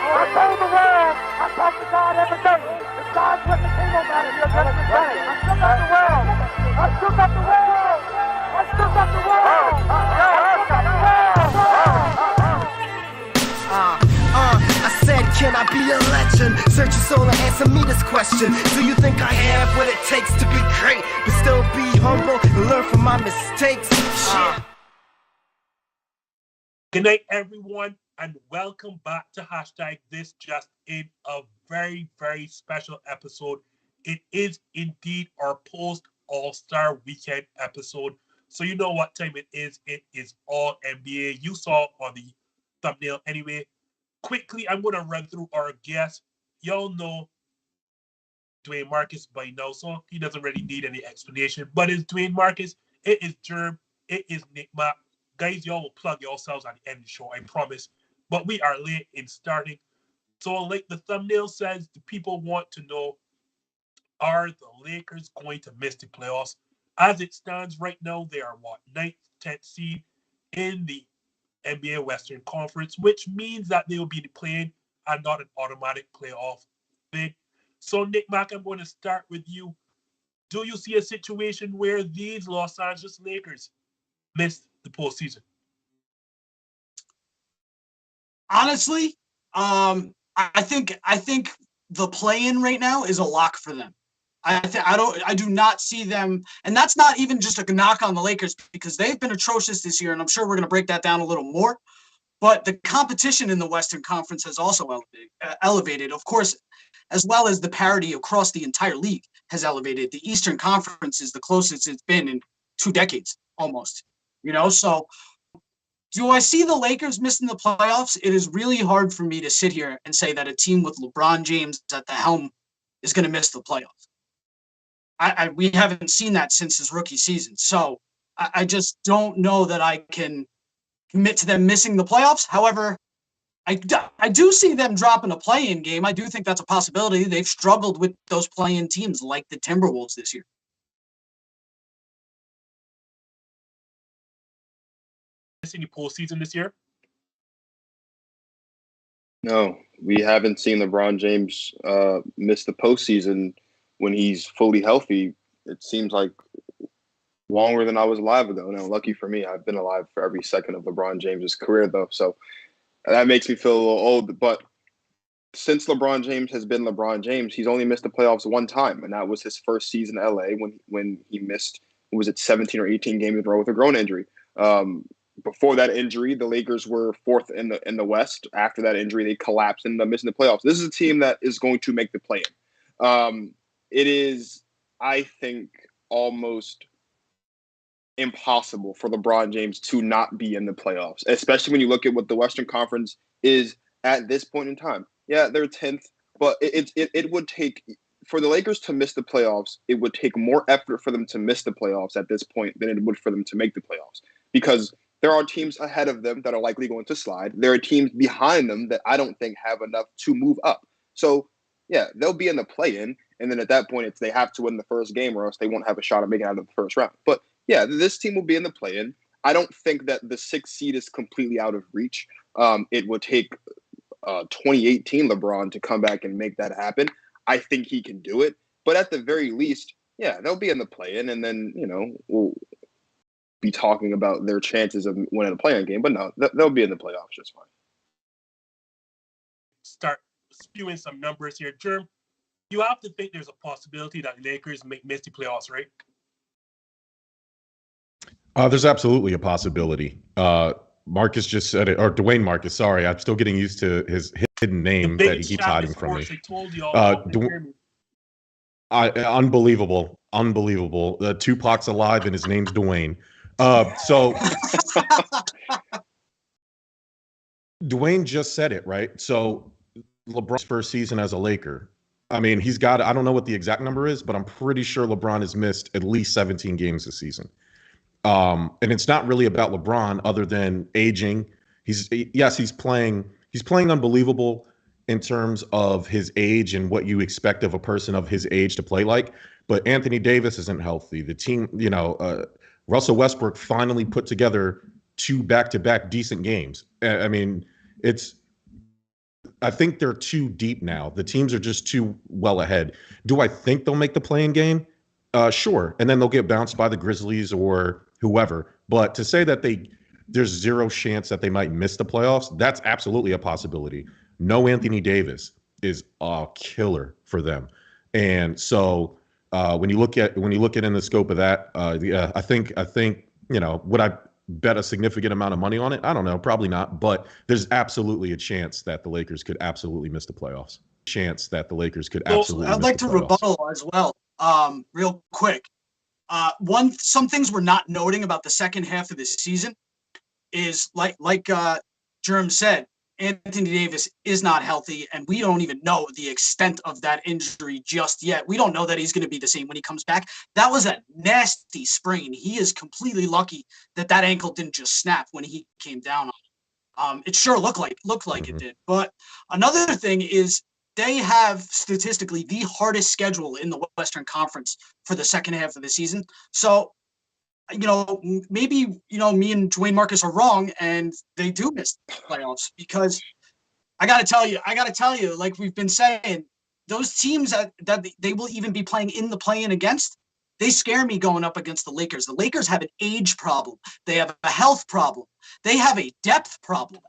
I told the world, I talk to God every day. If God's with the king, no matter, you're just the same. I shook up the world. I shook up the world. I shook up the world. I shook up the world. I said, can I be a legend? Search your soul and answer me this question. Do you think I have what it takes to be great, but still be humble and learn from my mistakes? Good night, everyone, and welcome back to #This Just In, a very, very special episode. It is indeed our post-All-Star Weekend episode. So you know what time it is. It is all NBA. You saw on the thumbnail anyway. Quickly, I'm going to run through our guests. Y'all know Dwayne Marcus by now, so he doesn't really need any explanation. But it's Dwayne Marcus. It is Jerm. It is Nick Mack. Guys, y'all will plug yourselves at the end of the show, I promise. But we are late in starting. So like the thumbnail says, the people want to know, are the Lakers going to miss the playoffs? As it stands right now, they are what, 9th, 10th seed in the NBA Western Conference, which means that they will be playing and not an automatic playoff bid. So, Nick Mack, I'm going to start with you. Do you see a situation where these Los Angeles Lakers miss the postseason? Honestly, I think the play-in right now is a lock for them. I do not see them, and that's not even just a knock on the Lakers because they've been atrocious this year, and I'm sure we're going to break that down a little more. But the competition in the Western Conference has also elevated, of course, as well as the parity across the entire league has elevated. The Eastern Conference is the closest it's been in 2 decades, almost. So do I see the Lakers missing the playoffs? It is really hard for me to sit here and say that a team with LeBron James at the helm is going to miss the playoffs. We haven't seen that since his rookie season. So I just don't know that I can commit to them missing the playoffs. However, I do see them dropping a play-in game. I do think that's a possibility. They've struggled with those play-in teams like the Timberwolves this year. Missing the postseason this year? No, we haven't seen LeBron James miss the postseason when he's fully healthy. It seems like longer than I was alive ago. Now, lucky for me, I've been alive for every second of LeBron James's career, though. So that makes me feel a little old. But since LeBron James has been LeBron James, he's only missed the playoffs one time, and that was his first season in LA when he missed, was it 17 or 18 games in a row with a groin injury. Before that injury, the Lakers were 4th in the West. After that injury, they collapsed and ended up missing the playoffs. This is a team that is going to make the play-in. It is, I think, almost impossible for LeBron James to not be in the playoffs, especially when you look at what the Western Conference is at this point in time. Yeah, they're 10th, but it would take, for the Lakers to miss the playoffs, it would take more effort for them to miss the playoffs at this point than it would for them to make the playoffs, because there are teams ahead of them that are likely going to slide. There are teams behind them that I don't think have enough to move up. So, yeah, they'll be in the play-in, and then at that point, they have to win the first game or else they won't have a shot at making it out of the first round. But, yeah, this team will be in the play-in. I don't think that the 6th seed is completely out of reach. It would take 2018 LeBron to come back and make that happen. I think he can do it. But at the very least, yeah, they'll be in the play-in, and then, we'll be talking about their chances of winning a play-in game. But no, they'll be in the playoffs just fine. Start spewing some numbers here. Jerm, you have to think there's a possibility that the Lakers may miss the playoffs, right? There's absolutely a possibility. Marcus just said it, or Dwayne Marcus, sorry. I'm still getting used to his hidden name that he keeps hiding from me. Unbelievable. Tupac's alive and his name's Dwayne. So Dwayne just said it, right? So LeBron's first season as a Laker. I mean, he's got, I don't know what the exact number is, but I'm pretty sure LeBron has missed at least 17 games this season. And it's not really about LeBron other than aging. He's playing unbelievable in terms of his age and what you expect of a person of his age to play like. But Anthony Davis isn't healthy. The team, Russell Westbrook finally put together 2 back-to-back decent games. I mean, I think they're too deep now. The teams are just too well ahead. Do I think they'll make the play-in game? Sure. And then they'll get bounced by the Grizzlies or whoever. But to say that there's zero chance that they might miss the playoffs, that's absolutely a possibility. No Anthony Davis is a killer for them. And so when you look at it in the scope of that, yeah, I think would I bet a significant amount of money on it? I don't know, probably not, but there's absolutely a chance that the Lakers could absolutely miss the playoffs. I'd like to rebuttal as well, real quick. Some things we're not noting about the second half of this season is like Jerm said, Anthony Davis is not healthy, and we don't even know the extent of that injury just yet. We don't know that he's going to be the same when he comes back. That was a nasty sprain. He is completely lucky that ankle didn't just snap when he came down on it. It sure looked like it did. But another thing is they have statistically the hardest schedule in the Western Conference for the second half of the season. So, maybe, me and Dwayne Marcus are wrong and they do miss the playoffs, because I got to tell you, like we've been saying, those teams that they will even be playing in the play-in against, they scare me going up against the Lakers. The Lakers have an age problem. They have a health problem. They have a depth problem.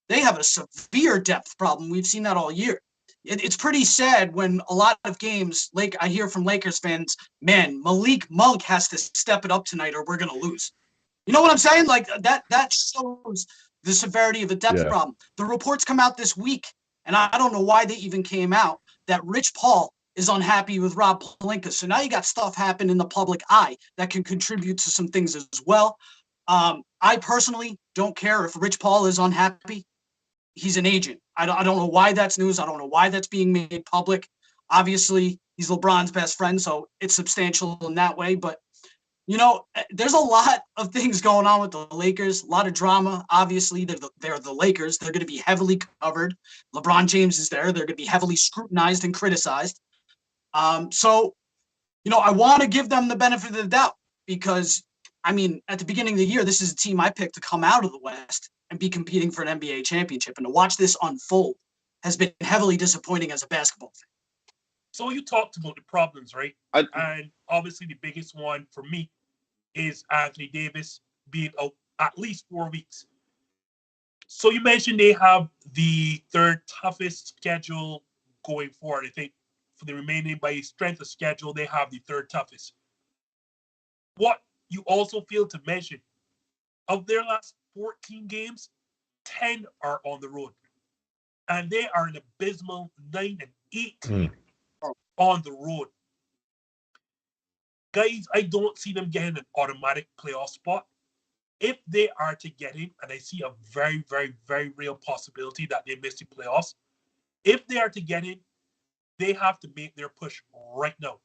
They have a severe depth problem. We've seen that all year. It's pretty sad when a lot of games, I hear from Lakers fans, man, Malik Monk has to step it up tonight or we're going to lose. You know what I'm saying? Like that shows the severity of the depth problem. The reports come out this week, and I don't know why they even came out, that Rich Paul is unhappy with Rob Pelinka. So now you got stuff happen in the public eye that can contribute to some things as well. I personally don't care if Rich Paul is unhappy. He's an agent. I don't know why that's news. I don't know why that's being made public. Obviously, he's LeBron's best friend, so it's substantial in that way. But, there's a lot of things going on with the Lakers, a lot of drama. Obviously, they're the Lakers. They're going to be heavily covered. LeBron James is there. They're going to be heavily scrutinized and criticized. So, I want to give them the benefit of the doubt because, at the beginning of the year, this is a team I picked to come out of the West and be competing for an NBA championship. And to watch this unfold has been heavily disappointing as a basketball fan. So you talked about the problems, right? And obviously the biggest one for me is Anthony Davis being out at least 4 weeks. So you mentioned they have the third toughest schedule going forward. I think for the remaining, by strength of schedule, they have the third toughest. What you also fail to mention, of their last 14 games, 10 are on the road. And they are an abysmal 9-18 on the road. Guys, I don't see them getting an automatic playoff spot. If they are to get in, and I see a very, very, very real possibility that they miss the playoffs, if they are to get in, they have to make their push right now.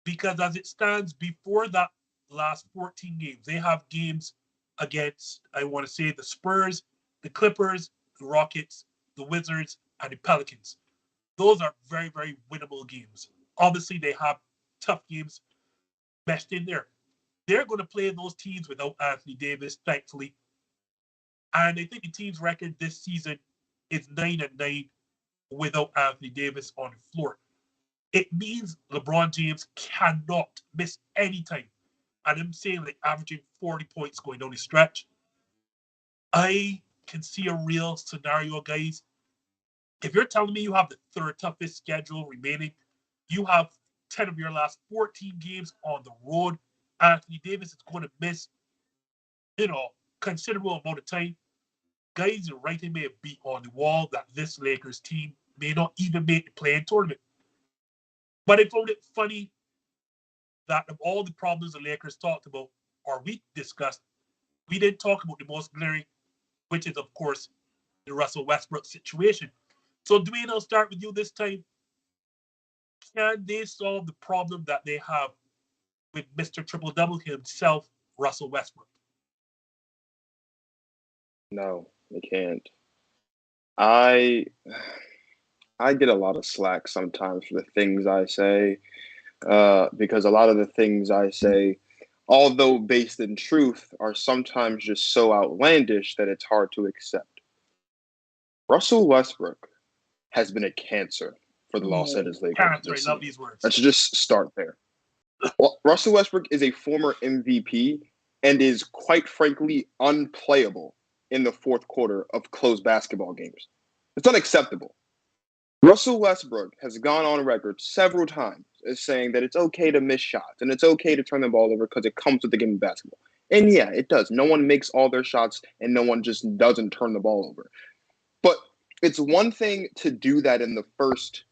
Because as it stands, before that last 14 games, they have games against, I want to say, the Spurs, the Clippers, the Rockets, the Wizards, and the Pelicans. Those are very, very winnable games. Obviously, they have tough games meshed in there. They're going to play those teams without Anthony Davis, thankfully. And I think the team's record this season is 9-9 without Anthony Davis on the floor. It means LeBron James cannot miss any time. And I'm saying averaging 40 points going down the stretch. I can see a real scenario, guys. If you're telling me you have the third toughest schedule remaining, you have 10 of your last 14 games on the road, Anthony Davis is going to miss, considerable amount of time. Guys, the writing may be on the wall that this Lakers team may not even make the play-in tournament. But I found it funny that of all the problems the Lakers talked about, or we discussed, we didn't talk about the most glaring, which is, of course, the Russell Westbrook situation. So, Dwayne, I'll start with you this time. Can they solve the problem that they have with Mr. Triple-Double himself, Russell Westbrook? No, they can't. I get a lot of slack sometimes for the things I say, because a lot of the things I say, although based in truth, are sometimes just so outlandish that it's hard to accept. Russell Westbrook has been a cancer for the Los Angeles Lakers. Cancer, I love these words. Let's just start there. Well, Russell Westbrook is a former MVP and is quite frankly unplayable in the fourth quarter of close basketball games. It's unacceptable. Russell Westbrook has gone on record several times as saying that it's okay to miss shots and it's okay to turn the ball over because it comes with the game of basketball. And yeah, it does. No one makes all their shots and no one just doesn't turn the ball over. But it's one thing to do that in the first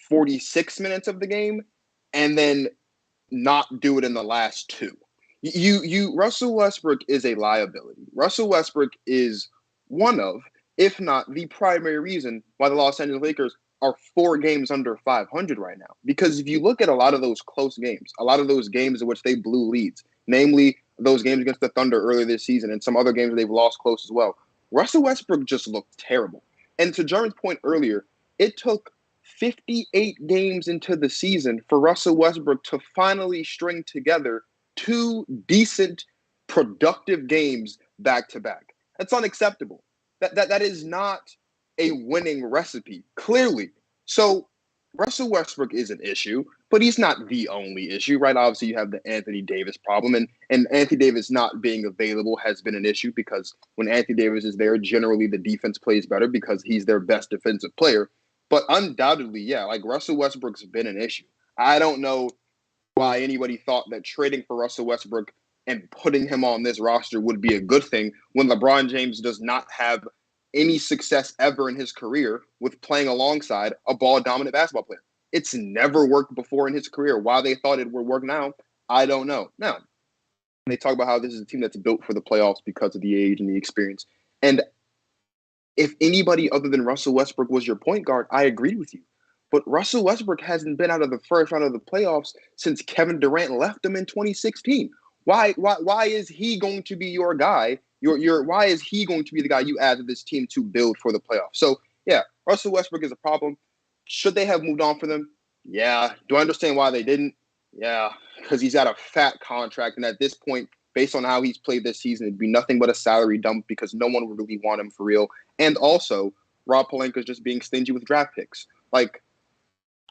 46 minutes of the game and then not do it in the last two. Russell Westbrook is a liability. Russell Westbrook is one of, if not the primary reason why the Los Angeles Lakers are 4 games under 500 right now. Because if you look at a lot of those close games, a lot of those games in which they blew leads, namely those games against the Thunder earlier this season and some other games they've lost close as well, Russell Westbrook just looked terrible. And to Jerm's point earlier, it took 58 games into the season for Russell Westbrook to finally string together 2 decent, productive games back to back. That's unacceptable. That is not a winning recipe, clearly. So Russell Westbrook is an issue, but he's not the only issue, right? Obviously, you have the Anthony Davis problem, and Anthony Davis not being available has been an issue because when Anthony Davis is there, generally the defense plays better because he's their best defensive player. But undoubtedly, yeah, like Russell Westbrook's been an issue. I don't know why anybody thought that trading for Russell Westbrook and putting him on this roster would be a good thing when LeBron James does not have any success ever in his career with playing alongside a ball-dominant basketball player. It's never worked before in his career. Why they thought it would work now, I don't know. Now, they talk about how this is a team that's built for the playoffs because of the age and the experience. And if anybody other than Russell Westbrook was your point guard, I agree with you. But Russell Westbrook hasn't been out of the first round of the playoffs since Kevin Durant left them in 2016. Why is he going to be your guy? Why is he going to be the guy you add to this team to build for the playoffs? So, yeah, Russell Westbrook is a problem. Should they have moved on for them? Yeah. Do I understand why they didn't? Yeah, because he's got a fat contract. And at this point, based on how he's played this season, it'd be nothing but a salary dump because no one would really want him for real. And also, Rob Pelinka's just being stingy with draft picks. Like,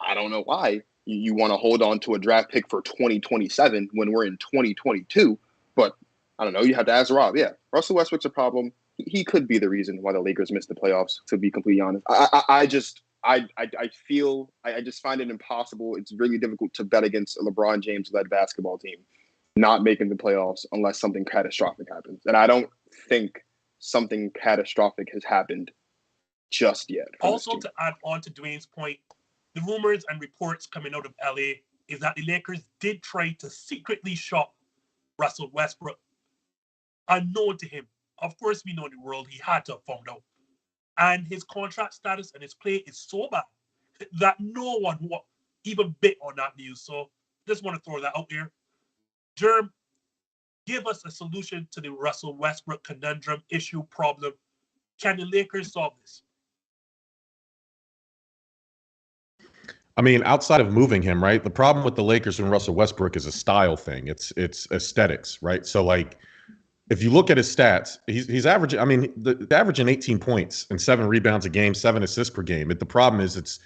I don't know why you want to hold on to a draft pick for 2027 when we're in 2022. But I don't know. You have to ask Rob. Yeah, Russell Westbrook's a problem. He could be the reason why the Lakers missed the playoffs, to be completely honest. I just find it impossible. It's really difficult to bet against a LeBron James-led basketball team not making the playoffs unless something catastrophic happens. And I don't think something catastrophic has happened just yet. Also, to add on to Dwayne's point, the rumors and reports coming out of LA is that the Lakers did try to secretly shop Russell Westbrook. Unknown to him. Of course, we know in the world he had to have found out. And his contract status and his play is so bad that no one will even bit on that news. So just want to throw that out there. Jerm, give us a solution to the Russell Westbrook conundrum, issue, problem. Can the Lakers solve this? I mean, outside of moving him, right? The problem with the Lakers and Russell Westbrook is a style thing. It's aesthetics, right? So, like, if you look at his stats, he's averaging. I mean, the averaging 18 points and 7 rebounds a game, 7 assists per game. The problem is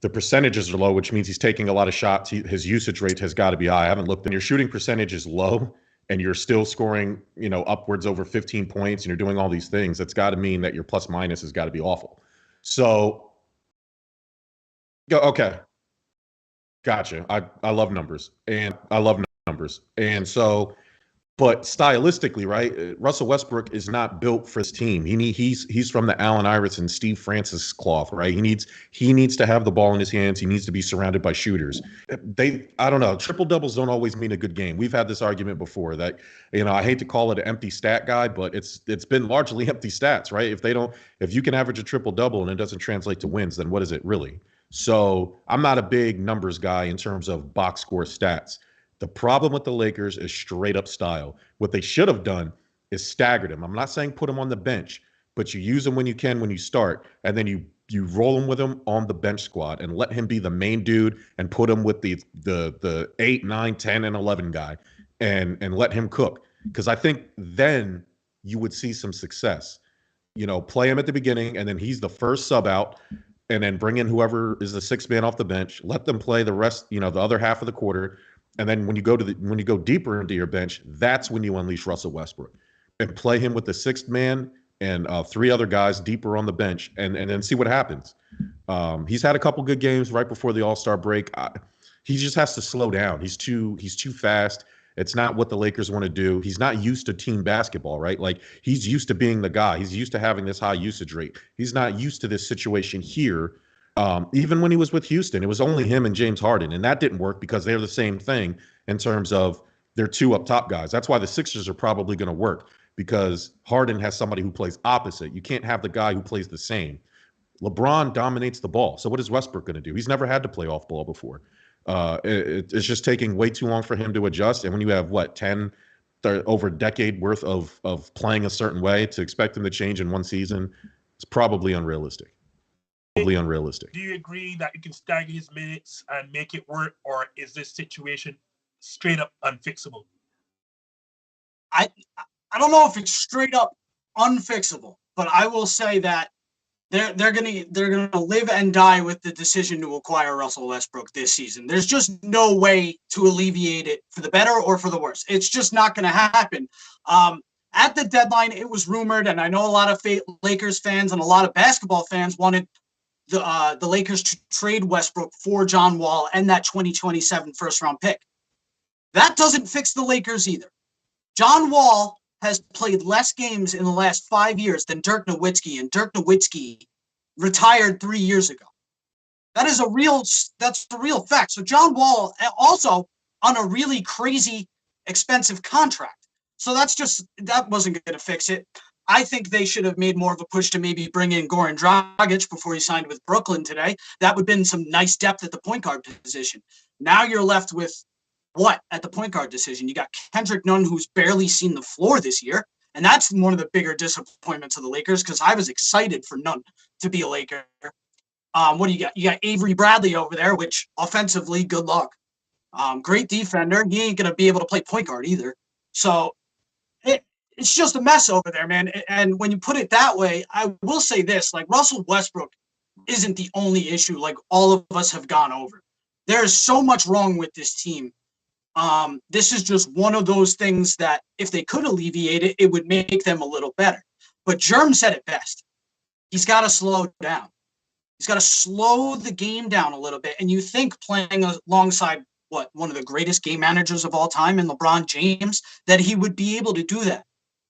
the percentages are low, which means he's taking a lot of shots. His usage rate has got to be high. I haven't looked, and your shooting percentage is low, and you're still scoring, upwards over 15 points, and you're doing all these things. That's got to mean that your plus minus has got to be awful. So, okay. Gotcha. I love numbers, and so, but stylistically, right? Russell Westbrook is not built for his team. He's from the Allen Iverson, Steve Francis cloth, right? He needs to have the ball in his hands. He needs to be surrounded by shooters. I don't know. Triple doubles don't always mean a good game. We've had this argument before that, I hate to call it an empty stat guy, but it's been largely empty stats, right? If you can average a triple double and it doesn't translate to wins, then what is it really? So I'm not a big numbers guy in terms of box score stats. The problem with the Lakers is straight up style. What they should have done is staggered him. I'm not saying put him on the bench, but you use him when you can when you start, and then you roll him with him on the bench squad and let him be the main dude and put him with the 8, 9, 10, and 11 guy and let him cook. Because I think then you would see some success. Play him at the beginning, and then he's the first sub out. and then bring in whoever is the sixth man off the bench. Let them play the rest, the other half of the quarter. And then when you go deeper into your bench, that's when you unleash Russell Westbrook and play him with the sixth man and three other guys deeper on the bench, and then see what happens. He's had a couple good games right before the All-Star break. He just has to slow down. He's too fast. It's not what the Lakers want to do. He's not used to team basketball, right? Like, he's used to being the guy. He's used to having this high usage rate. He's not used to this situation here. Even when he was with Houston, it was only him and James Harden, and that didn't work because they're the same thing in terms of their two up top guys. That's why the Sixers are probably going to work, because Harden has somebody who plays opposite. You can't have the guy who plays the same. LeBron dominates the ball. So what is Westbrook going to do? He's never had to play off ball before. It's just taking way too long for him to adjust. And when you have over a decade worth of playing a certain way, to expect him to change in one season, it's probably unrealistic. Do you agree that you can stagger his minutes and make it work, or is this situation straight up unfixable? I don't know if it's straight up unfixable, but I will say that they're gonna live and die with the decision to acquire Russell Westbrook this season. There's just no way to alleviate it for the better or for the worse. It's just not going to happen. At the deadline, it was rumored, and I know a lot of Lakers fans and a lot of basketball fans wanted the Lakers to trade Westbrook for John Wall and that 2027 first-round pick. That doesn't fix the Lakers either. John Wall has played less games in the last 5 years than Dirk Nowitzki, and Dirk Nowitzki retired 3 years ago. That's a real fact. So John Wall also on a really crazy expensive contract. So that wasn't going to fix it. I think they should have made more of a push to maybe bring in Goran Dragic before he signed with Brooklyn today. That would have been some nice depth at the point guard position. Now you're left with what at the point guard decision? You got Kendrick Nunn, who's barely seen the floor this year. And that's one of the bigger disappointments of the Lakers, because I was excited for Nunn to be a Laker. What do you got? You got Avery Bradley over there, which offensively, good luck. Great defender. He ain't going to be able to play point guard either. So it's just a mess over there, man. And when you put it that way, I will say this, like, Russell Westbrook isn't the only issue, like all of us have gone over. There is so much wrong with this team. This is just one of those things that if they could alleviate it, it would make them a little better. But Jerm said it best. He's got to slow down. He's got to slow the game down a little bit. And you think playing alongside one of the greatest game managers of all time in LeBron James, that he would be able to do that,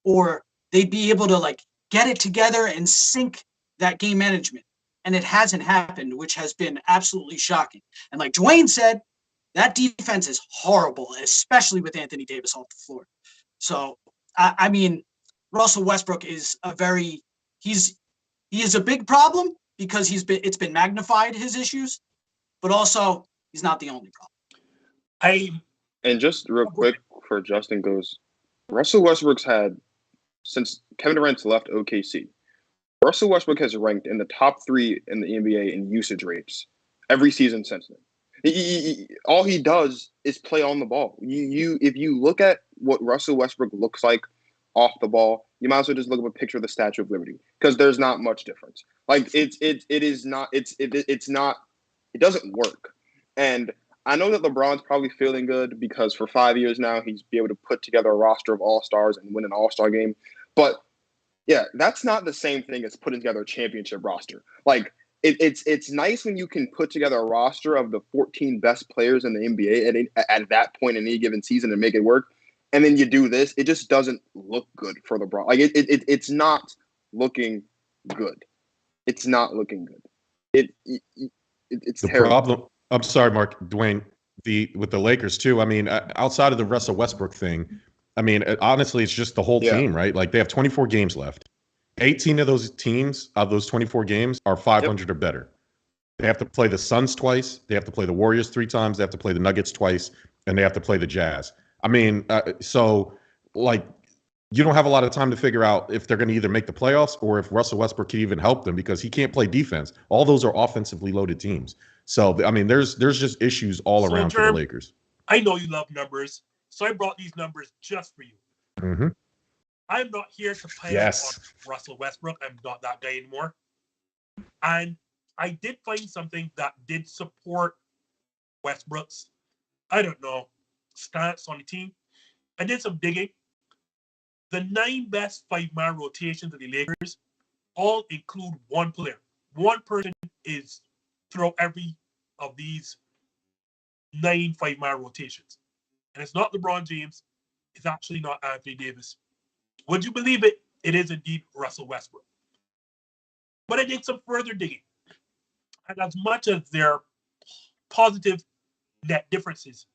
or they'd be able to like get it together and sync that game management. And it hasn't happened, which has been absolutely shocking. And like Dwayne said, that defense is horrible, especially with Anthony Davis off the floor. So, I mean, Russell Westbrook is he is a big problem because it's been magnified, his issues, but also he's not the only problem. And just real quick before Justin goes, Russell Westbrook's had, since Kevin Durant's left OKC, Russell Westbrook has ranked in the top 3 in the NBA in usage rates every season since then. All he does is play on the ball. If you look at what Russell Westbrook looks like off the ball, you might as well just look up a picture of the Statue of Liberty, because there's not much difference. Like it doesn't work. And I know that LeBron's probably feeling good because for 5 years now he's been able to put together a roster of all-stars and win an all-star game. But yeah, that's not the same thing as putting together a championship roster. Like, it's nice when you can put together a roster of the 14 best players in the NBA at that point in any given season and make it work. And then you do this, it just doesn't look good for LeBron. Like it's not looking good. It's not looking good. It's the terrible. Problem. I'm sorry, Mark, Dwayne. With the Lakers too. I mean, outside of the Russell Westbrook thing, I mean, honestly, it's just the whole team, right? Like, they have 24 games left. 18 of those teams, of those 24 games, are 500 or better. They have to play the Suns twice. They have to play the Warriors 3 times. They have to play the Nuggets twice. And they have to play the Jazz. I mean, so, like, you don't have a lot of time to figure out if they're going to either make the playoffs or if Russell Westbrook can even help them, because he can't play defense. All those are offensively loaded teams. So, I mean, there's just issues all around for the Lakers. I know you love numbers, so I brought these numbers just for you. Mm-hmm. I'm not here to play on Russell Westbrook. I'm not that guy anymore. And I did find something that did support Westbrook's, I don't know, stance on the team. I did some digging. The 9 best 5-man rotations of the Lakers all include one player. One person is through every of these 9 5-man rotations. And it's not LeBron James. It's actually not Anthony Davis. Would you believe it? It is indeed Russell Westbrook. But I did some further digging. And as much as there are positive net differences,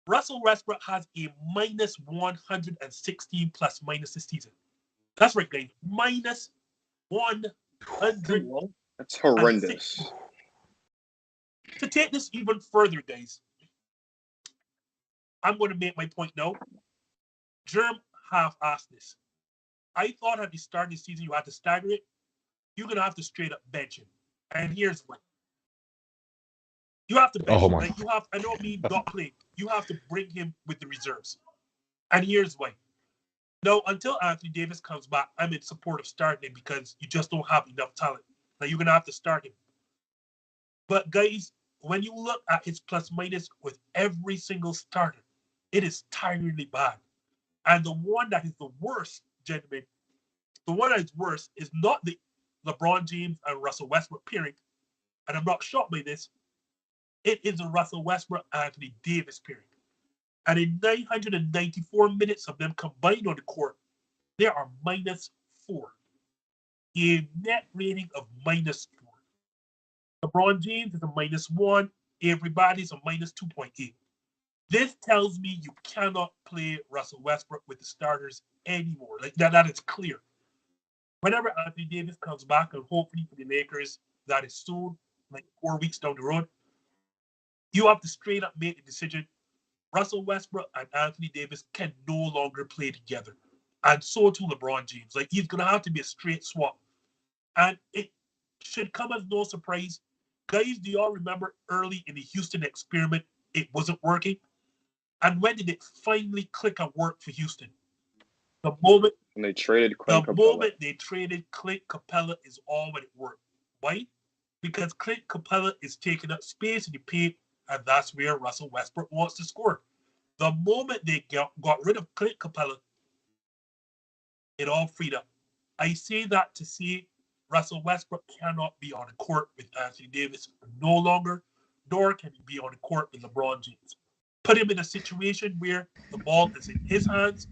Russell Westbrook has a minus 116 plus minus this season. That's right, guys. Minus 100. That's horrendous. To take this even further, guys, I'm going to make my point now. Jerm half-assed this. I thought at the start of the season you had to stagger it. You're going to have to straight up bench him. And here's why. You have to bench him. Like you have, I don't mean not playing. You have to bring him with the reserves. And here's why. No, until Anthony Davis comes back, I'm in support of starting him because you just don't have enough talent. Now you're going to have to start him. But guys, when you look at his plus minus with every single starter, it is tiringly bad. And the one that is the worst, gentlemen, the one that is worse is not the LeBron James and Russell Westbrook pairing. And I'm not shocked by this. It is the Russell Westbrook Anthony Davis pairing. And in 994 minutes of them combined on the court, there are minus 4. A net rating of minus 4. LeBron James is a minus 1. Everybody's a minus 2.8. This tells me you cannot play Russell Westbrook with the starters anymore. Like that is clear. Whenever Anthony Davis comes back, and hopefully for the Lakers, that is soon, like 4 weeks down the road, you have to straight up make a decision. Russell Westbrook and Anthony Davis can no longer play together. And so too LeBron James. Like he's going to have to be a straight swap. And it should come as no surprise. Guys, do y'all remember early in the Houston experiment, it wasn't working? And when did it finally click and work for Houston? The moment when they traded Clint Capella. The moment they traded Clint Capella is all when it worked. Why? Because Clint Capella is taking up space in the paint, and that's where Russell Westbrook wants to score. The moment they got rid of Clint Capella, it all freed up. I say that to say Russell Westbrook cannot be on the court with Anthony Davis no longer, nor can he be on the court with LeBron James. Put him in a situation where the ball is in his hands.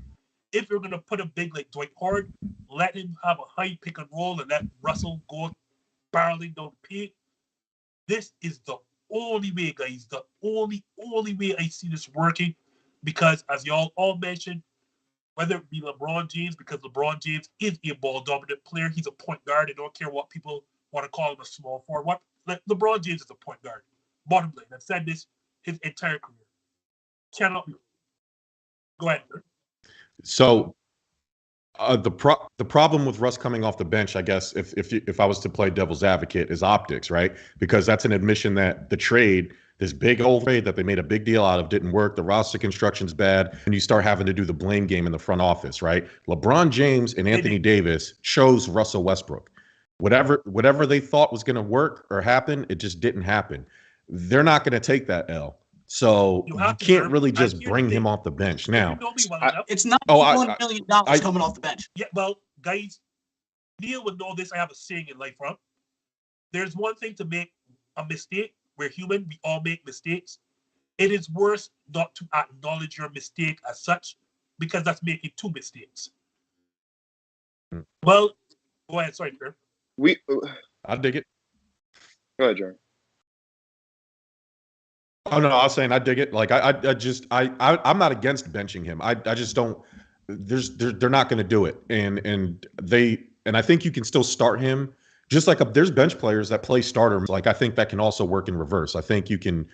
If you're going to put a big like Dwight Howard, let him have a high pick and roll and let Russell go barreling down the paint. This is the only way, guys. The only way I see this working, because as y'all all mentioned, whether it be LeBron James, because LeBron James is a ball-dominant player. He's a point guard. I don't care what people want to call him a small forward. LeBron James is a point guard. Bottom line, I've said this his entire career. Cannot be. Go ahead, sir. So the problem with Russ coming off the bench, I guess, if I was to play devil's advocate, is optics, right? Because that's an admission that the trade, this big old trade that they made a big deal out of, didn't work. The roster construction's bad, and you start having to do the blame game in the front office, right? LeBron James and Anthony Davis chose Russell Westbrook. Whatever they thought was going to work or happen, it just didn't happen. They're not going to take that L. So you can't really just bring him off the bench now. It's not $1 million coming off the bench. Yeah, well, guys, Neil would know this. I have a saying in life, right? There's one thing to make a mistake. We're human. We all make mistakes. It is worse not to acknowledge your mistake as such, because that's making 2 mistakes. Well, go ahead. Sorry, Jerm. I dig it. Go ahead, Jerm. Oh no, I was saying I dig it. Like I'm not against benching him. I just don't. They're not going to do it, and I think you can still start him. Just like there's bench players that play starter. Like I think that can also work in reverse. I think you can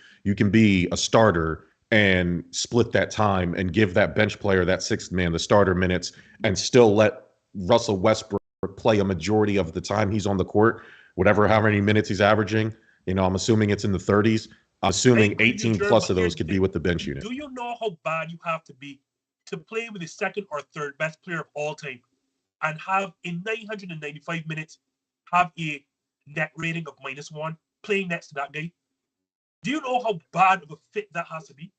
be a starter and split that time and give that bench player, that 6th man, the starter minutes, and still let Russell Westbrook play a majority of the time he's on the court, how many minutes he's averaging. I'm assuming it's in the 30s. I'm assuming 18 plus of those could be with the bench unit. Do you know how bad you have to be to play with the 2nd or 3rd best player of all time and have in 995 minutes have a net rating of -1 playing next to that guy. Do you know how bad of a fit that has to be?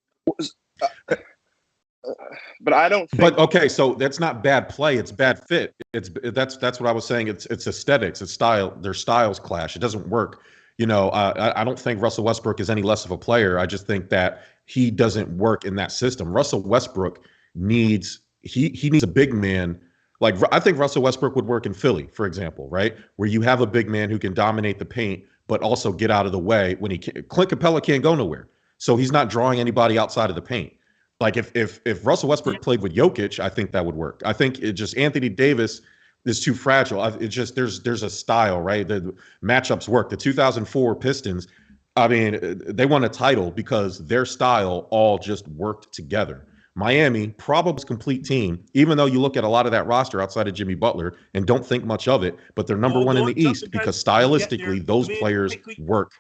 But I don't think. But okay, so that's not bad play; it's bad fit. That's what I was saying. It's aesthetics, it's style. Their styles clash. It doesn't work. I don't think Russell Westbrook is any less of a player. I just think that he doesn't work in that system. Russell Westbrook needs he needs a big man. Like I think Russell Westbrook would work in Philly, for example, right? Where you have a big man who can dominate the paint, but also get out of the way when he can. Clint Capella can't go nowhere, so he's not drawing anybody outside of the paint. Like if Russell Westbrook played with Jokic, I think that would work. I think it just Anthony Davis is too fragile. It just there's a style, right? The matchups work. The 2004 Pistons, I mean, they won a title because their style all just worked together. Miami, probably a complete team, even though you look at a lot of that roster outside of Jimmy Butler and don't think much of it, but they're number one in the East because stylistically those players work.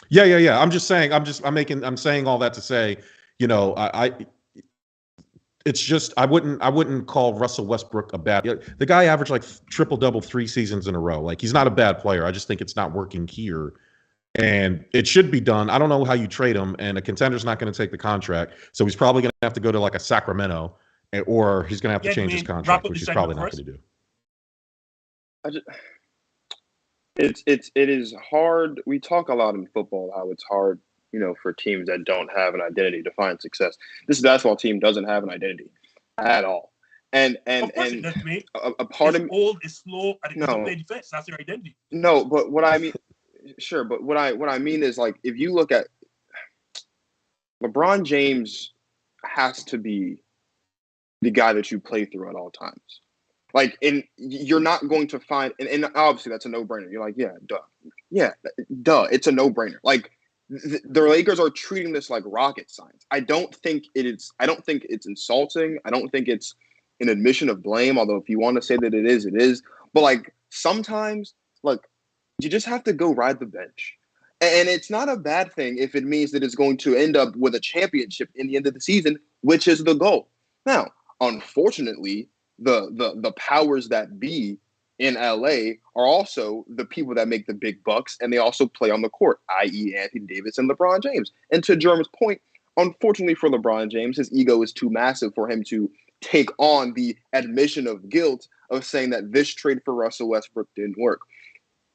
Yeah. I'm just saying. I'm saying all that to say, it's just I wouldn't call Russell Westbrook a bad. The guy averaged like triple-double 3 seasons in a row. Like he's not a bad player. I just think it's not working here. And it should be done. I don't know how you trade him, and a contender's not going to take the contract, so he's probably going to have to go to like a Sacramento, or he's going to have to change his contract, which he's probably not going to do. It is hard. We talk a lot in football how it's hard, for teams that don't have an identity to find success. This basketball team doesn't have an identity at all, and a part of old, is slow, and it doesn't play defense. That's their identity. No, but what I mean. Sure, but what I mean is, like, if you look at LeBron James has to be the guy that you play through at all times. Like, and you're not going to find, and obviously that's a no-brainer. You're like, yeah, duh. It's a no-brainer. Like, the Lakers are treating this like rocket science. I don't think it's insulting. I don't think it's an admission of blame. Although if you want to say that it is. But like sometimes, like. You just have to go ride the bench. And it's not a bad thing if it means that it's going to end up with a championship in the end of the season, which is the goal. Now, unfortunately, the powers that be in LA are also the people that make the big bucks, and they also play on the court, i.e. Anthony Davis and LeBron James. And to Jerm's point, unfortunately for LeBron James, his ego is too massive for him to take on the admission of guilt of saying that this trade for Russell Westbrook didn't work.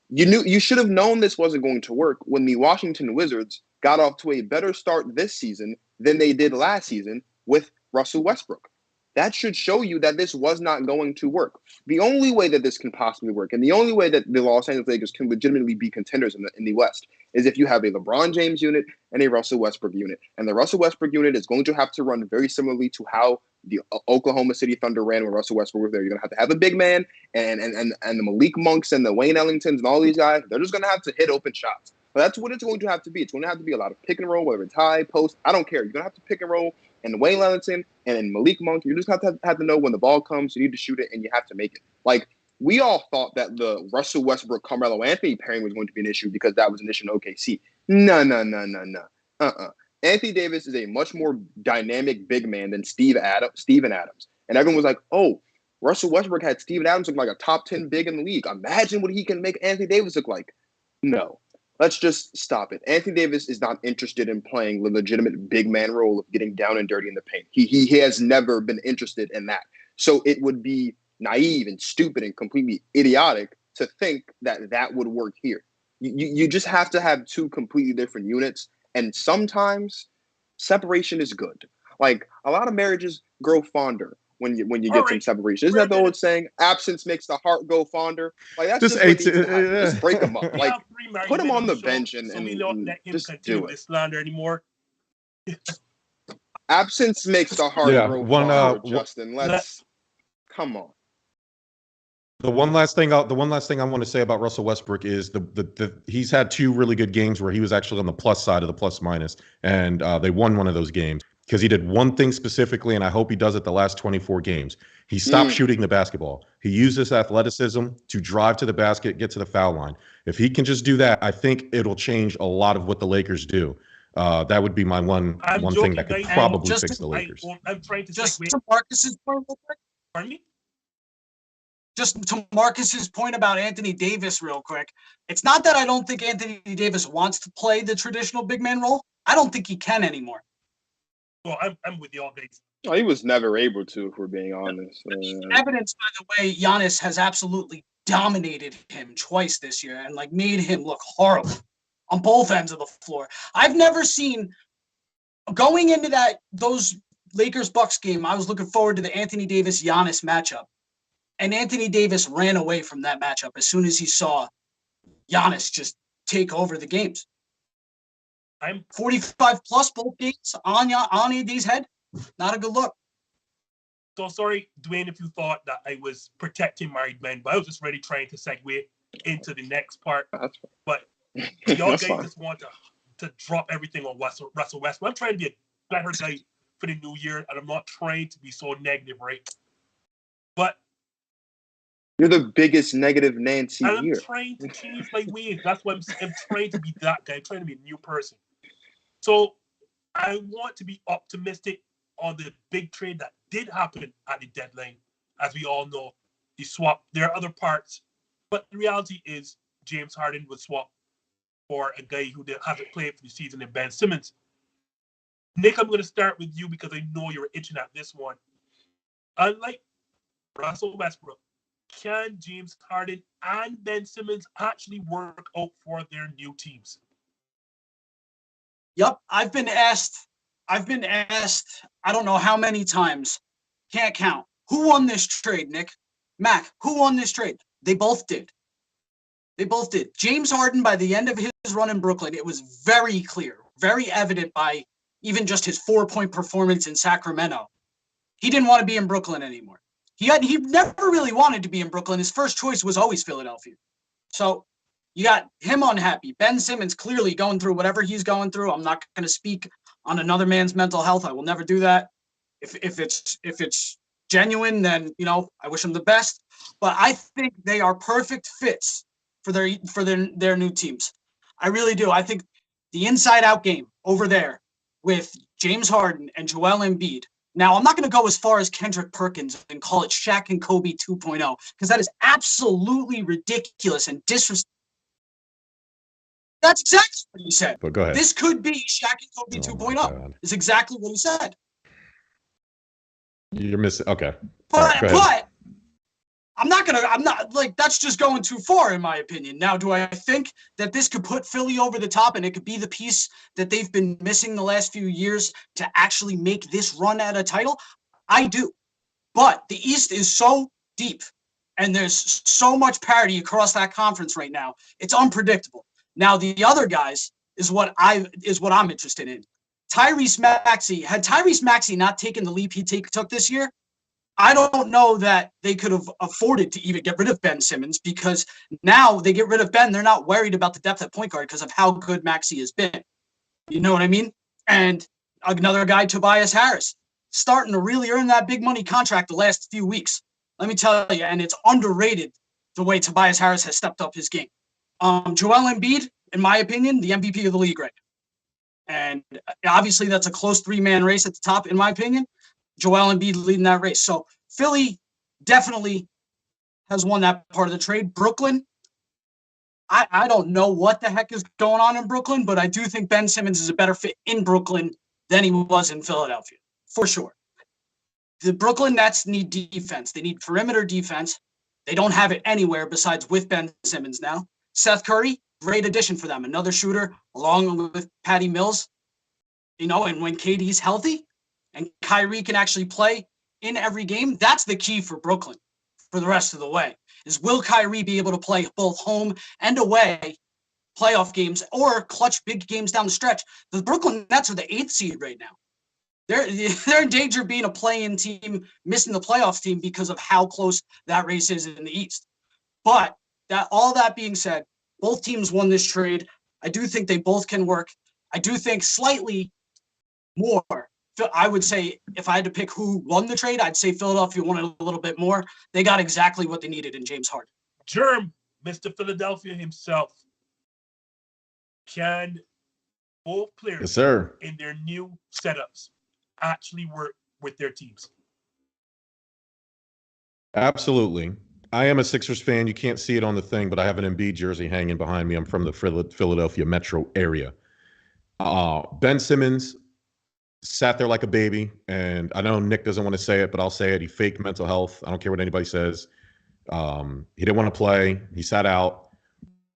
You should have known this wasn't going to work when the Washington Wizards got off to a better start this season than they did last season with Russell Westbrook. That should show you that this was not going to work. The only way that this can possibly work, and the only way that the Los Angeles Lakers can legitimately be contenders in the West, is if you have a LeBron James unit and a Russell Westbrook unit. And the Russell Westbrook unit is going to have to run very similarly to how the Oklahoma City Thunder ran when Russell Westbrook was there. You're going to have a big man, and the Malik Monks and the Wayne Ellingtons and all these guys, they're just going to have to hit open shots. But that's what it's going to have to be. It's going to have to be a lot of pick and roll, whether it's high, post, I don't care. You're going to have to pick and roll. And Wayne Ellington and Malik Monk, you just have to know when the ball comes, you need to shoot it, and you have to make it. Like, we all thought that the Russell Westbrook, Carmelo Anthony pairing was going to be an issue because that was an issue in OKC. No. Anthony Davis is a much more dynamic big man than Steven Adams. And everyone was like, oh, Russell Westbrook had Steven Adams look like a top 10 big in the league. Imagine what he can make Anthony Davis look like. No. Let's just stop it. Anthony Davis is not interested in playing the legitimate big man role of getting down and dirty in the paint. He has never been interested in that. So it would be naive and stupid and completely idiotic to think that that would work here. You just have to have two completely different units. And sometimes separation is good. Like, a lot of marriages grow fonder when you get some separation. Isn't that the old saying? Absence makes the heart go fonder. Like, that's just break them up. Like, put him on the bench and just do it. Slander anymore. Absence makes the heart grow fonder, Justin. Come on. The one last thing I want to say about Russell Westbrook is he's had 2 really good games where he was actually on the plus side of the plus minus, and they won one of those games because he did one thing specifically, and I hope he does it the last 24 games. He stopped shooting the basketball. He used his athleticism to drive to the basket, get to the foul line. If he can just do that, I think it'll change a lot of what the Lakers do. That would be my one thing that could probably fix the Lakers. I'm trying to just to Marcus's point real quick. Pardon me? just to Marcus's point about Anthony Davis real quick, it's not that I don't think Anthony Davis wants to play the traditional big man role. I don't think he can anymore. Well, I'm with you all days. Oh, he was never able to, if we're being honest. Evidence, by the way, Giannis has absolutely dominated him twice this year and like made him look horrible on both ends of the floor. I've never seen, going into those Lakers-Bucks game, I was looking forward to the Anthony Davis-Giannis matchup. And Anthony Davis ran away from that matchup as soon as he saw Giannis just take over the games. I'm 45 plus both games on AD's head. Not a good look. So sorry, Dwayne, if you thought that I was protecting married men, but I was just really trying to segue into the next part. But y'all guys just want to drop everything on Russell Westbrook. I'm trying to be a better guy for the new year, and I'm not trying to be so negative, right? But you're the biggest negative Nancy here. I'm here. trying to change my ways. That's why I'm trying to be that guy. I'm trying to be a new person. So I want to be optimistic on the big trade that did happen at the deadline. As we all know, the swap. There are other parts, but the reality is James Harden was swapped for a guy who hasn't played for the season in Ben Simmons. Nick, I'm going to start with you because I know you're itching at this one. Unlike Russell Westbrook, can James Harden and Ben Simmons actually work out for their new teams? Yep, I've been asked, I don't know how many times, can't count. Who won this trade, Nick? Mac, who won this trade? They both did. James Harden, by the end of his run in Brooklyn, it was very clear, very evident by even just his 4-point performance in Sacramento. He didn't want to be in Brooklyn anymore. He never really wanted to be in Brooklyn. His first choice was always Philadelphia. So you got him unhappy. Ben Simmons clearly going through whatever he's going through. I'm not going to speak on another man's mental health. I will never do that. If it's genuine, then I wish him the best. But I think they are perfect fits for their new teams. I really do. I think the inside-out game over there with James Harden and Joel Embiid. Now, I'm not going to go as far as Kendrick Perkins and call it Shaq and Kobe 2.0 because that is absolutely ridiculous and disrespectful. That's exactly what he said. But go ahead. This could be Shaq and Kobe 2.0. Is exactly what he said. You're missing. Okay. But I'm not like that's just going too far in my opinion. Now, do I think that this could put Philly over the top and it could be the piece that they've been missing the last few years to actually make this run at a title? I do. But the East is so deep and there's so much parity across that conference right now. It's unpredictable. Now, the other guys is what I'm interested in. Tyrese Maxey not taken the leap he took this year, I don't know that they could have afforded to even get rid of Ben Simmons because now they get rid of Ben. They're not worried about the depth at point guard because of how good Maxey has been. You know what I mean? And another guy, Tobias Harris, starting to really earn that big money contract the last few weeks. Let me tell you, and it's underrated the way Tobias Harris has stepped up his game. Joel Embiid, in my opinion, the MVP of the league right now. And obviously that's a close 3-man race at the top, in my opinion. Joel Embiid leading that race. So Philly definitely has won that part of the trade. Brooklyn, I don't know what the heck is going on in Brooklyn, but I do think Ben Simmons is a better fit in Brooklyn than he was in Philadelphia, for sure. The Brooklyn Nets need defense. They need perimeter defense. They don't have it anywhere besides with Ben Simmons now. Seth Curry, great addition for them. Another shooter along with Patty Mills. And when KD's healthy, and Kyrie can actually play in every game, that's the key for Brooklyn for the rest of the way, is will Kyrie be able to play both home and away playoff games or clutch big games down the stretch? The Brooklyn Nets are the 8th seed right now. They're in danger of being a play-in team, missing the playoffs team because of how close that race is in the East. But all that being said, both teams won this trade. I do think they both can work. I do think slightly more. I would say if I had to pick who won the trade, I'd say Philadelphia won it a little bit more. They got exactly what they needed in James Harden. Jerm, Mr. Philadelphia himself, can both players in their new setups actually work with their teams? Absolutely. I am a Sixers fan. You can't see it on the thing, but I have an Embiid jersey hanging behind me. I'm from the Philadelphia metro area. Ben Simmons sat there like a baby, and I know Nick doesn't want to say it, but I'll say it. He faked mental health. I don't care what anybody says. He didn't want to play. He sat out.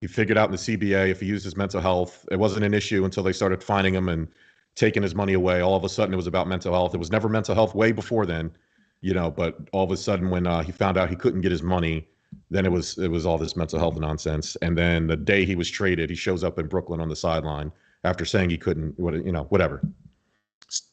He figured out in the CBA if he used his mental health, it wasn't an issue until they started fining him and taking his money away. All of a sudden, it was about mental health. It was never mental health way before then, but all of a sudden when he found out he couldn't get his money, then it was all this mental health nonsense. And then the day he was traded, he shows up in Brooklyn on the sideline after saying he couldn't, whatever.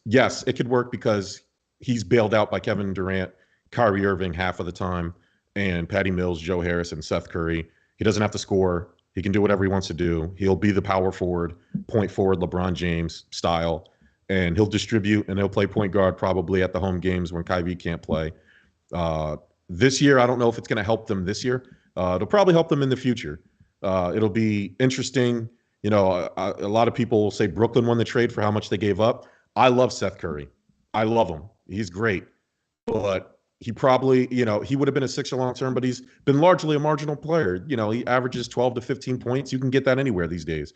Yes, it could work because he's bailed out by Kevin Durant, Kyrie Irving half of the time, and Patty Mills, Joe Harris, and Seth Curry. He doesn't have to score. He can do whatever he wants to do. He'll be the power forward, point forward, LeBron James style, and he'll distribute and he'll play point guard probably at the home games when Kyrie can't play. This year, I don't know if it's going to help them this year. It'll probably help them in the future. It'll be interesting. A lot of people will say Brooklyn won the trade for how much they gave up. I love Seth Curry. I love him. He's great. But he probably, he would have been a Sixer long term, but he's been largely a marginal player. He averages 12 to 15 points. You can get that anywhere these days.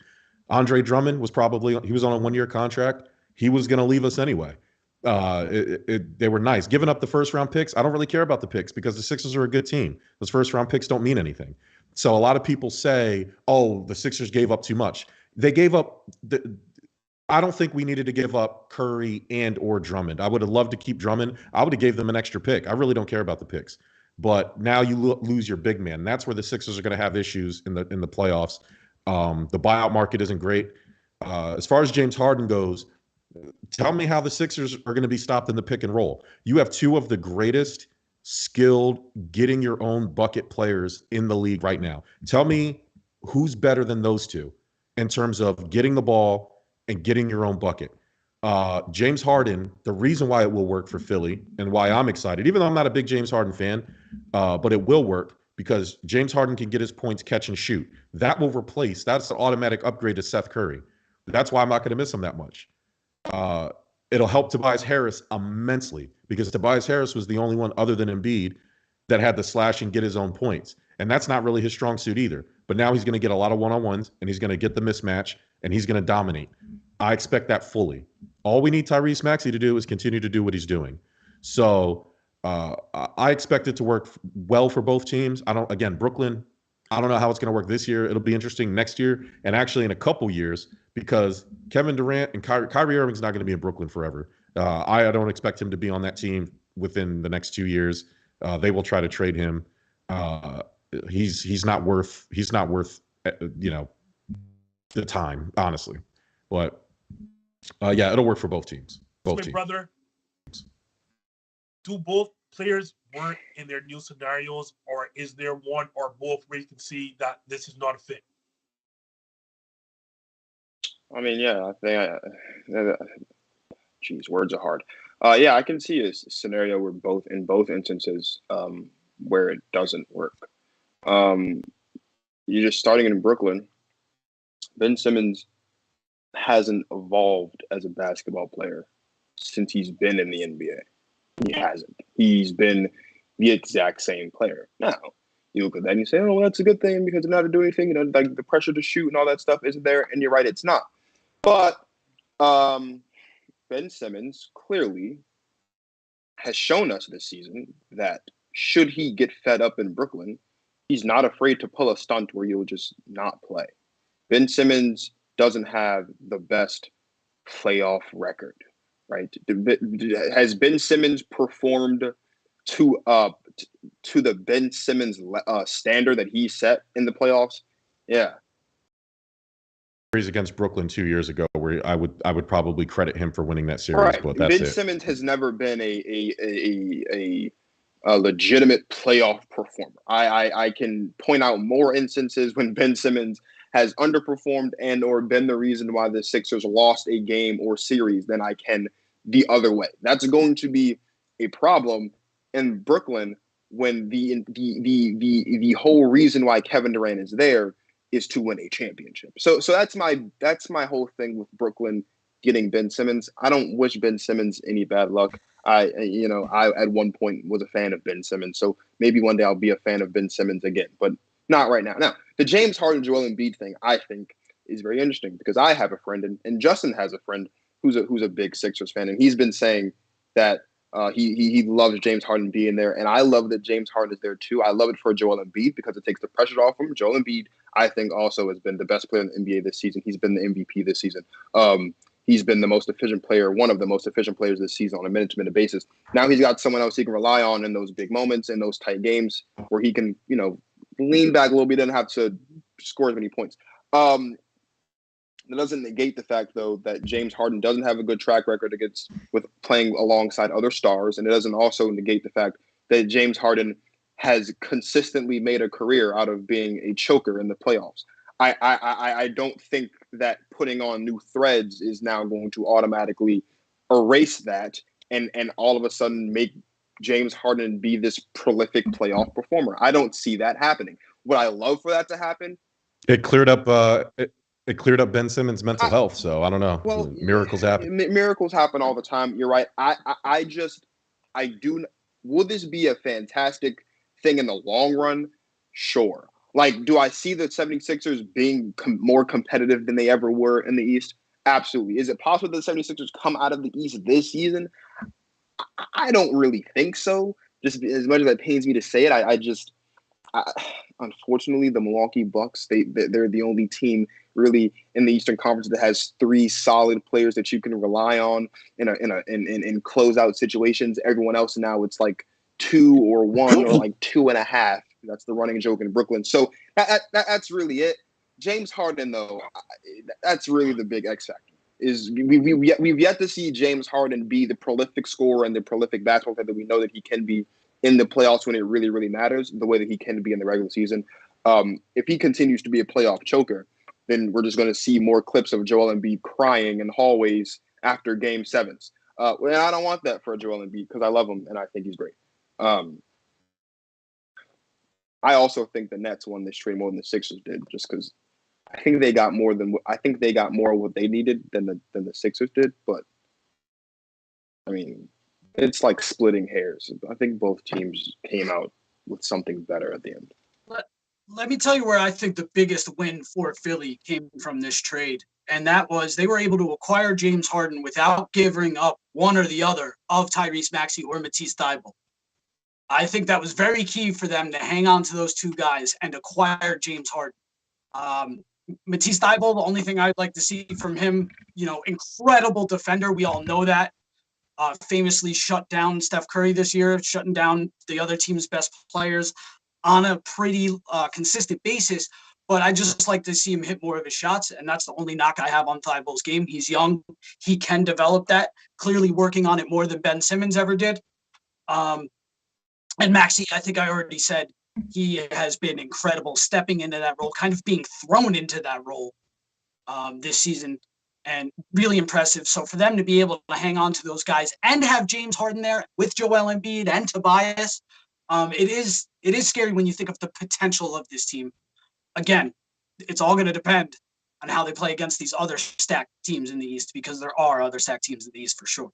Andre Drummond was he was on a 1-year contract. He was going to leave us anyway. They were nice. Giving up the first round picks, I don't really care about the picks because the Sixers are a good team. Those first round picks don't mean anything. So a lot of people say, oh, the Sixers gave up too much. They gave up I don't think we needed to give up Curry and or Drummond. I would have loved to keep Drummond. I would have gave them an extra pick. I really don't care about the picks. But now you lose your big man. That's where the Sixers are going to have issues in the playoffs. The buyout market isn't great. As far as James Harden goes, tell me how the Sixers are going to be stopped in the pick and roll. You have two of the greatest skilled, getting your own bucket players in the league right now. Tell me who's better than those two in terms of getting the ball and getting your own bucket. James Harden, the reason why it will work for Philly and why I'm excited, even though I'm not a big James Harden fan, but it will work because James Harden can get his points, catch and shoot. That's an automatic upgrade to Seth Curry. That's why I'm not going to miss him that much. It'll help Tobias Harris immensely because Tobias Harris was the only one other than Embiid that had the slash and get his own points. And that's not really his strong suit either. But now he's going to get a lot of one-on-ones and he's going to get the mismatch and he's going to dominate. I expect that fully. All we need Tyrese Maxey to do is continue to do what he's doing. So I expect it to work well for both teams. Brooklyn, I don't know how it's going to work this year. It'll be interesting next year and actually in a couple years because Kevin Durant and Kyrie Irving's not going to be in Brooklyn forever. I don't expect him to be on that team within the next 2 years. They will try to trade him. He's not worth the time, honestly. But it'll work for both teams. Both teams. Brother, do both players work in their new scenarios, or is there one or both where you can see that this is not a fit? I mean, I think words are hard. I can see a scenario where in both instances where it doesn't work. You're just starting in Brooklyn. Ben Simmons hasn't evolved as a basketball player since he's been in the NBA. He hasn't. He's been the exact same player. Now, you look at that and you say, oh, well, that's a good thing because they're not to do anything. Like the pressure to shoot and all that stuff isn't there. And you're right, it's not. But Ben Simmons clearly has shown us this season that should he get fed up in Brooklyn, he's not afraid to pull a stunt where he'll just not play. Ben Simmons doesn't have the best playoff record, right? Has Ben Simmons performed to the Ben Simmons standard that he set in the playoffs? Yeah. Series against Brooklyn 2 years ago, where I would probably credit him for winning that series, right. But that's Ben Simmons has never been a legitimate playoff performer. I can point out more instances when Ben Simmons has underperformed and or been the reason why the Sixers lost a game or series than I can the other way. That's going to be a problem in Brooklyn when the whole reason why Kevin Durant is there is to win a championship. So that's my whole thing with Brooklyn getting Ben Simmons. I don't wish Ben Simmons any bad luck. I at one point was a fan of Ben Simmons, so maybe one day I'll be a fan of Ben Simmons again, but not right now. Now, the James Harden, Joel Embiid thing, I think, is very interesting because I have a friend, and Justin has a friend who's a big Sixers fan, and he's been saying that he loves James Harden being there, and I love that James Harden is there too. I love it for Joel Embiid because it takes the pressure off him. Joel Embiid, I think, also has been the best player in the NBA this season. He's been the MVP this season. He's been the most efficient player, one of the most efficient players this season on a minute-to-minute basis. Now he's got someone else he can rely on in those big moments, in those tight games where he can, lean back a little bit, doesn't have to score as many points. That doesn't negate the fact, though, that James Harden doesn't have a good track record with playing alongside other stars, and it doesn't also negate the fact that James Harden has consistently made a career out of being a choker in the playoffs. I don't think that putting on new threads is now going to automatically erase that and all of a sudden make James Harden be this prolific playoff performer. I don't see that happening. Would I love for that to happen? It cleared up. It cleared up Ben Simmons' mental health. So I don't know. Well, miracles happen. Miracles happen all the time. You're right. Will this be a fantastic thing in the long run? Sure. Like, do I see the 76ers being more competitive than they ever were in the East? Absolutely. Is it possible that the 76ers come out of the East this season? I don't really think so. Just as much as that pains me to say it, unfortunately, the Milwaukee Bucks, they're the only team really in the Eastern Conference that has three solid players that you can rely on in closeout situations. Everyone else now, it's like 2 or 1 or like 2.5. That's the running joke in Brooklyn. So that's really it. James Harden, though, that's really the big X factor. Is we've yet to see James Harden be the prolific scorer and the prolific basketball player that we know that he can be in the playoffs when it really, really matters, the way that he can be in the regular season. If he continues to be a playoff choker, then we're just going to see more clips of Joel Embiid crying in hallways after Game 7s. And I don't want that for Joel Embiid because I love him and I think he's great. I also think the Nets won this trade more than the Sixers did, just because I think they got more of what they needed than the Sixers did. But I mean, it's like splitting hairs. I think both teams came out with something better at the end. Let me tell you where I think the biggest win for Philly came from this trade, and that was they were able to acquire James Harden without giving up one or the other of Tyrese Maxey or Matisse Thybulle. I think that was very key for them to hang on to those two guys and acquire James Harden. Matisse Thybulle, the only thing I'd like to see from him, incredible defender. We all know that. Famously shut down Steph Curry this year, shutting down the other team's best players on a pretty consistent basis. But I just like to see him hit more of his shots, and that's the only knock I have on Thybulle's game. He's young. He can develop that, clearly working on it more than Ben Simmons ever did. And Maxey, I think I already said, he has been incredible stepping into that role, kind of being thrown into that role this season, and really impressive. So for them to be able to hang on to those guys and have James Harden there with Joel Embiid and Tobias, it is scary when you think of the potential of this team. Again, it's all going to depend on how they play against these other stacked teams in the East, because there are other stacked teams in the East for sure.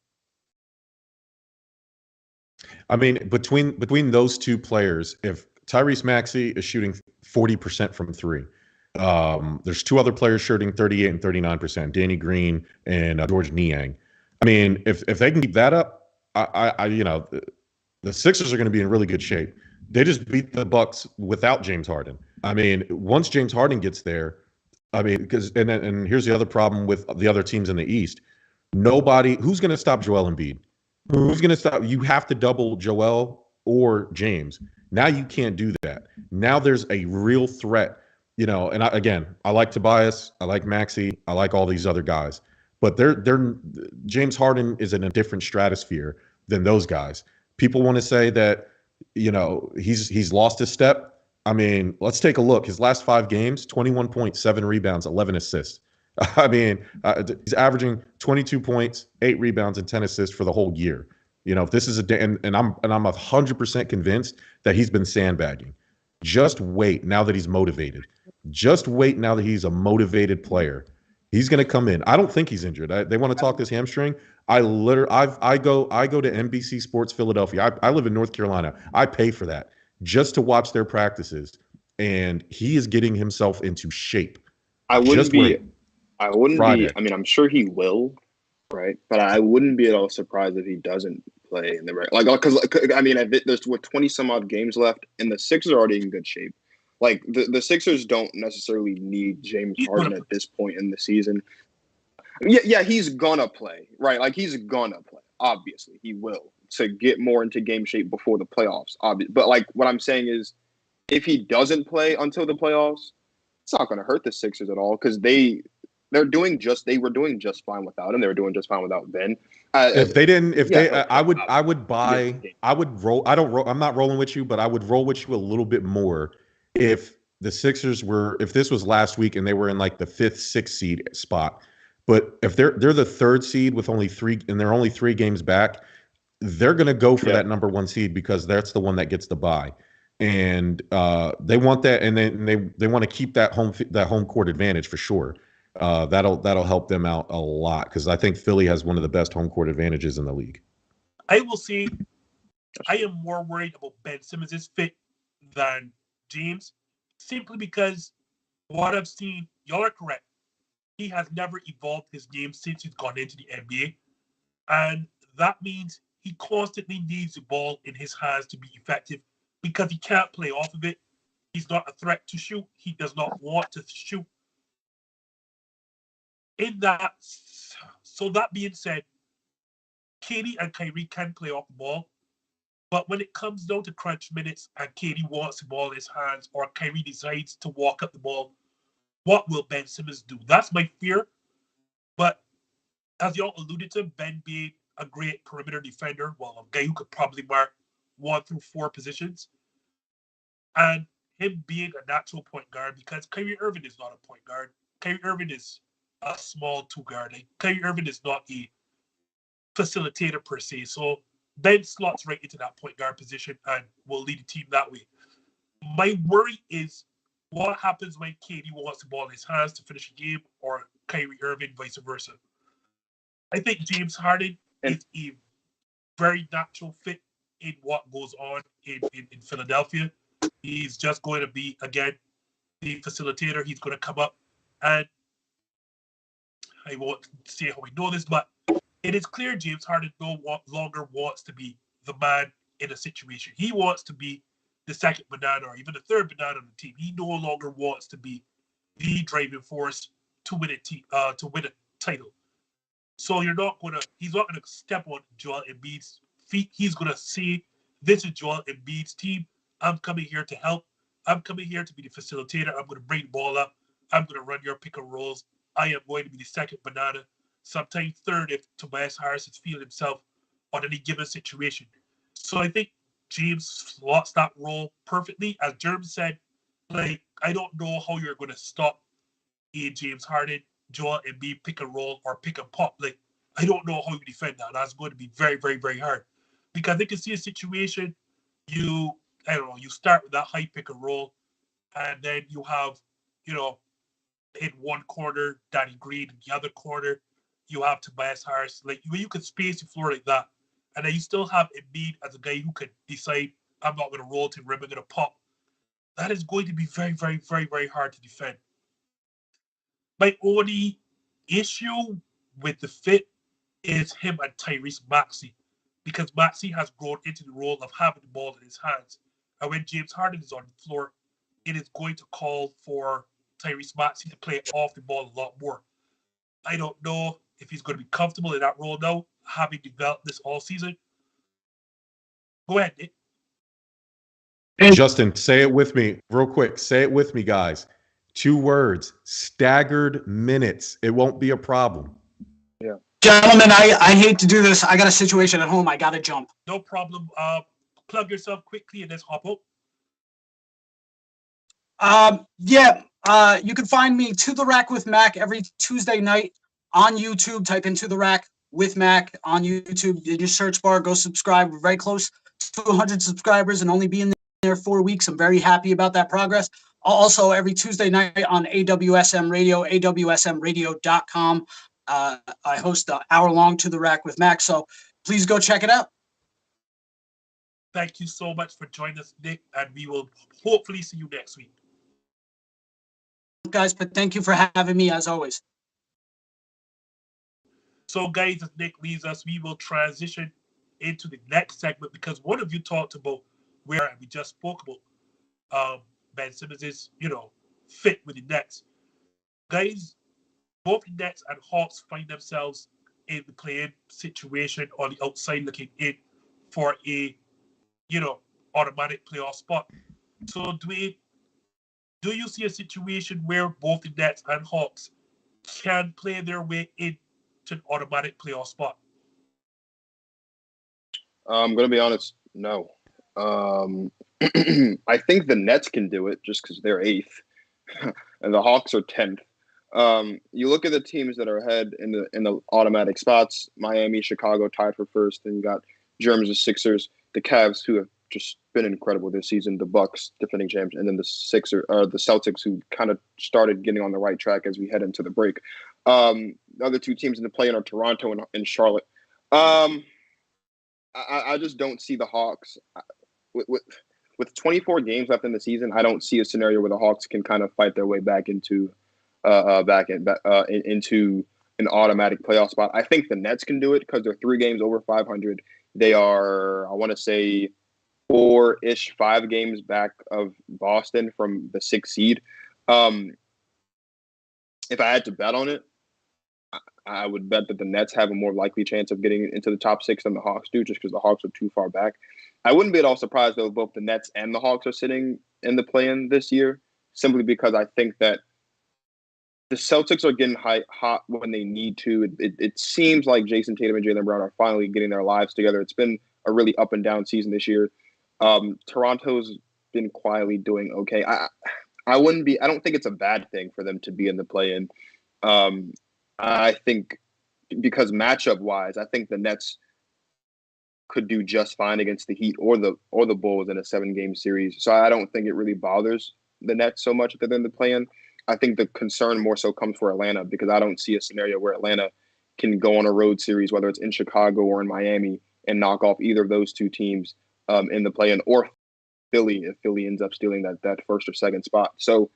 I mean, between those two players, if Tyrese Maxey is shooting 40% from three, there's two other players shooting 38 and 39%, Danny Green and George Niang. I mean, if they can keep that up, the Sixers are going to be in really good shape. They just beat the Bucks without James Harden. I mean, once James Harden gets there, and here's the other problem with the other teams in the East. Who's going to stop Joel Embiid? Who's going to stop? You have to double Joel or James. Now you can't do that. Now there's a real threat, and I like Tobias, I like Maxey, I like all these other guys, but James Harden is in a different stratosphere than those guys. People want to say that, he's lost his step. I mean, let's take a look. His last 5 games, 21.7 rebounds, 11 assists. I mean, he's averaging 22 points, 8 rebounds, and 10 assists for the whole year. If this is and I'm 100% convinced that he's been sandbagging. Just wait now that he's motivated. Just wait now that he's a motivated player. He's going to come in. I don't think he's injured. They want to talk this hamstring. I go to NBC Sports Philadelphia. I live in North Carolina. I pay for that just to watch their practices, and he is getting himself into shape. I wouldn't be. Friday. I mean, I'm sure he will, right? But I wouldn't be at all surprised if he doesn't play in the because I mean, there's 20 some odd games left, and the Sixers are already in good shape. Like the Sixers don't necessarily need James Harden at this point in the season. Yeah, he's gonna play, right? Like he's gonna play. Obviously, he will to get more into game shape before the playoffs. But like what I'm saying is, if he doesn't play until the playoffs, it's not gonna hurt the Sixers at all because they were doing just fine without him. They were doing just fine without Ben. I would roll. I'm not rolling with you, but I would roll with you a little bit more if the Sixers if this was last week and they were in like the 5th, 6th seed spot. But if they're the 3rd seed with only 3 and they're only 3 games back, they're going to go for that number 1 seed because that's the one that gets the bye. And they want that, and then they want to keep that home court advantage for sure. That'll help them out a lot because I think Philly has one of the best home court advantages in the league. I will say I am more worried about Ben Simmons' fit than James, simply because what I've seen, y'all are correct. He has never evolved his game since he's gone into the NBA. And that means he constantly needs the ball in his hands to be effective because he can't play off of it. He's not a threat to shoot. He does not want to shoot. So that being said, KD and Kyrie can play off the ball. But when it comes down to crunch minutes and KD wants the ball in his hands or Kyrie decides to walk up the ball, what will Ben Simmons do? That's my fear. But as y'all alluded to, Ben being a great perimeter defender, a guy who could probably mark 1 through 4 positions, and him being a natural point guard because Kyrie Irving is not a point guard. Kyrie Irving is a small 2 guard. Like, Kyrie Irving is not a facilitator per se. So Ben slots right into that point guard position and will lead the team that way. My worry is what happens when KD wants the ball in his hands to finish a game or Kyrie Irving, vice versa. I think James Harden is a very natural fit in what goes on in Philadelphia. He's just going to be, again, the facilitator. He's going to come up, and I won't say how we know this, but it is clear James Harden no longer wants to be the man in a situation. He wants to be the second banana or even the third banana on the team. He no longer wants to be the driving force to win a title. So he's not going to step on Joel Embiid's feet. He's going to say, this is Joel Embiid's team. I'm coming here to help. I'm coming here to be the facilitator. I'm going to bring the ball up. I'm going to run your pick and rolls. I am going to be the second banana, sometimes third if Tobias Harris is feeling himself on any given situation. So I think James slots that role perfectly. As Jerm said, I don't know how you're going to stop a James Harden, Joel Embiid pick and roll or pick and pop. I don't know how you defend that. That's going to be very, very, very hard. Because they can see a situation, you start with that high pick and roll, and then you have, in one corner, Danny Green, in the other corner, you have Tobias Harris. You can space the floor like that. And then you still have Embiid as a guy who could decide, I'm not going to roll to rim, I'm going to pop. That is going to be very, very, very, very hard to defend. My only issue with the fit is him and Tyrese Maxey, because Maxey has grown into the role of having the ball in his hands. And when James Harden is on the floor, it is going to call for Tyrese Maxey to play off the ball a lot more. I don't know if he's going to be comfortable in that role now, having developed this all season. Go ahead, Nick. Justin, say it with me real quick. Say it with me, guys. 2 words, staggered minutes. It won't be a problem. Yeah. Gentlemen, I hate to do this. I got a situation at home. I got to jump. No problem. Plug yourself quickly and let's hop up. You can find me To The Rack with Mac every Tuesday night on YouTube. Type in To The Rack with Mac on YouTube. In your search bar, go subscribe. We're very close to 100 subscribers and only being there 4 weeks. I'm very happy about that progress. Also, every Tuesday night on AWSM Radio, awsmradio.com. I host the hour-long To the Rack with Max, so please go check it out. Thank you so much for joining us, Nick, and we will hopefully see you next week. Guys, but thank you for having me, as always. So, guys, as Nick leaves us, we will transition into the next segment because one of you talked about where we just spoke about Ben Simmons is, fit with the Nets. Guys, both the Nets and Hawks find themselves in the play-in situation on the outside looking in for a, automatic playoff spot. So, Dwayne, do you see a situation where both the Nets and Hawks can play their way into an automatic playoff spot? I'm going to be honest, no. I think the Nets can do it just because they're 8th and the Hawks are 10th. You look at the teams that are ahead in the automatic spots. Miami, Chicago tied for first. Then you got Jerm's, the Sixers, the Cavs, who have just been incredible this season. The Bucks, defending champs, and then the Celtics, who kind of started getting on the right track as we head into the break. The other two teams in the play-in are Toronto and Charlotte. I just don't see the Hawks with 24 games left in the season. I don't see a scenario where the Hawks can kind of fight their way back into into an automatic playoff spot. I think the Nets can do it because they're 3 games over 500. They are, I want to say, 5 games back of Boston from the 6th seed. If I had to bet on it, I would bet that the Nets have a more likely chance of getting into the top 6 than the Hawks do, just because the Hawks are too far back. I wouldn't be at all surprised, though, if both the Nets and the Hawks are sitting in the play-in this year, simply because I think that the Celtics are getting hot when they need to. It seems like Jayson, Tatum, and Jaylen Brown are finally getting their lives together. It's been a really up-and-down season this year. Toronto's been quietly doing okay. I don't think it's a bad thing for them to be in the play-in. I think because matchup-wise, I think the Nets could do just fine against the Heat or the Bulls in a 7-game series. So I don't think it really bothers the Nets so much that they're in the play-in. I think the concern more so comes for Atlanta because I don't see a scenario where Atlanta can go on a road series, whether it's in Chicago or in Miami, and knock off either of those two teams in the play-in, or Philly if Philly ends up stealing that first or second spot. So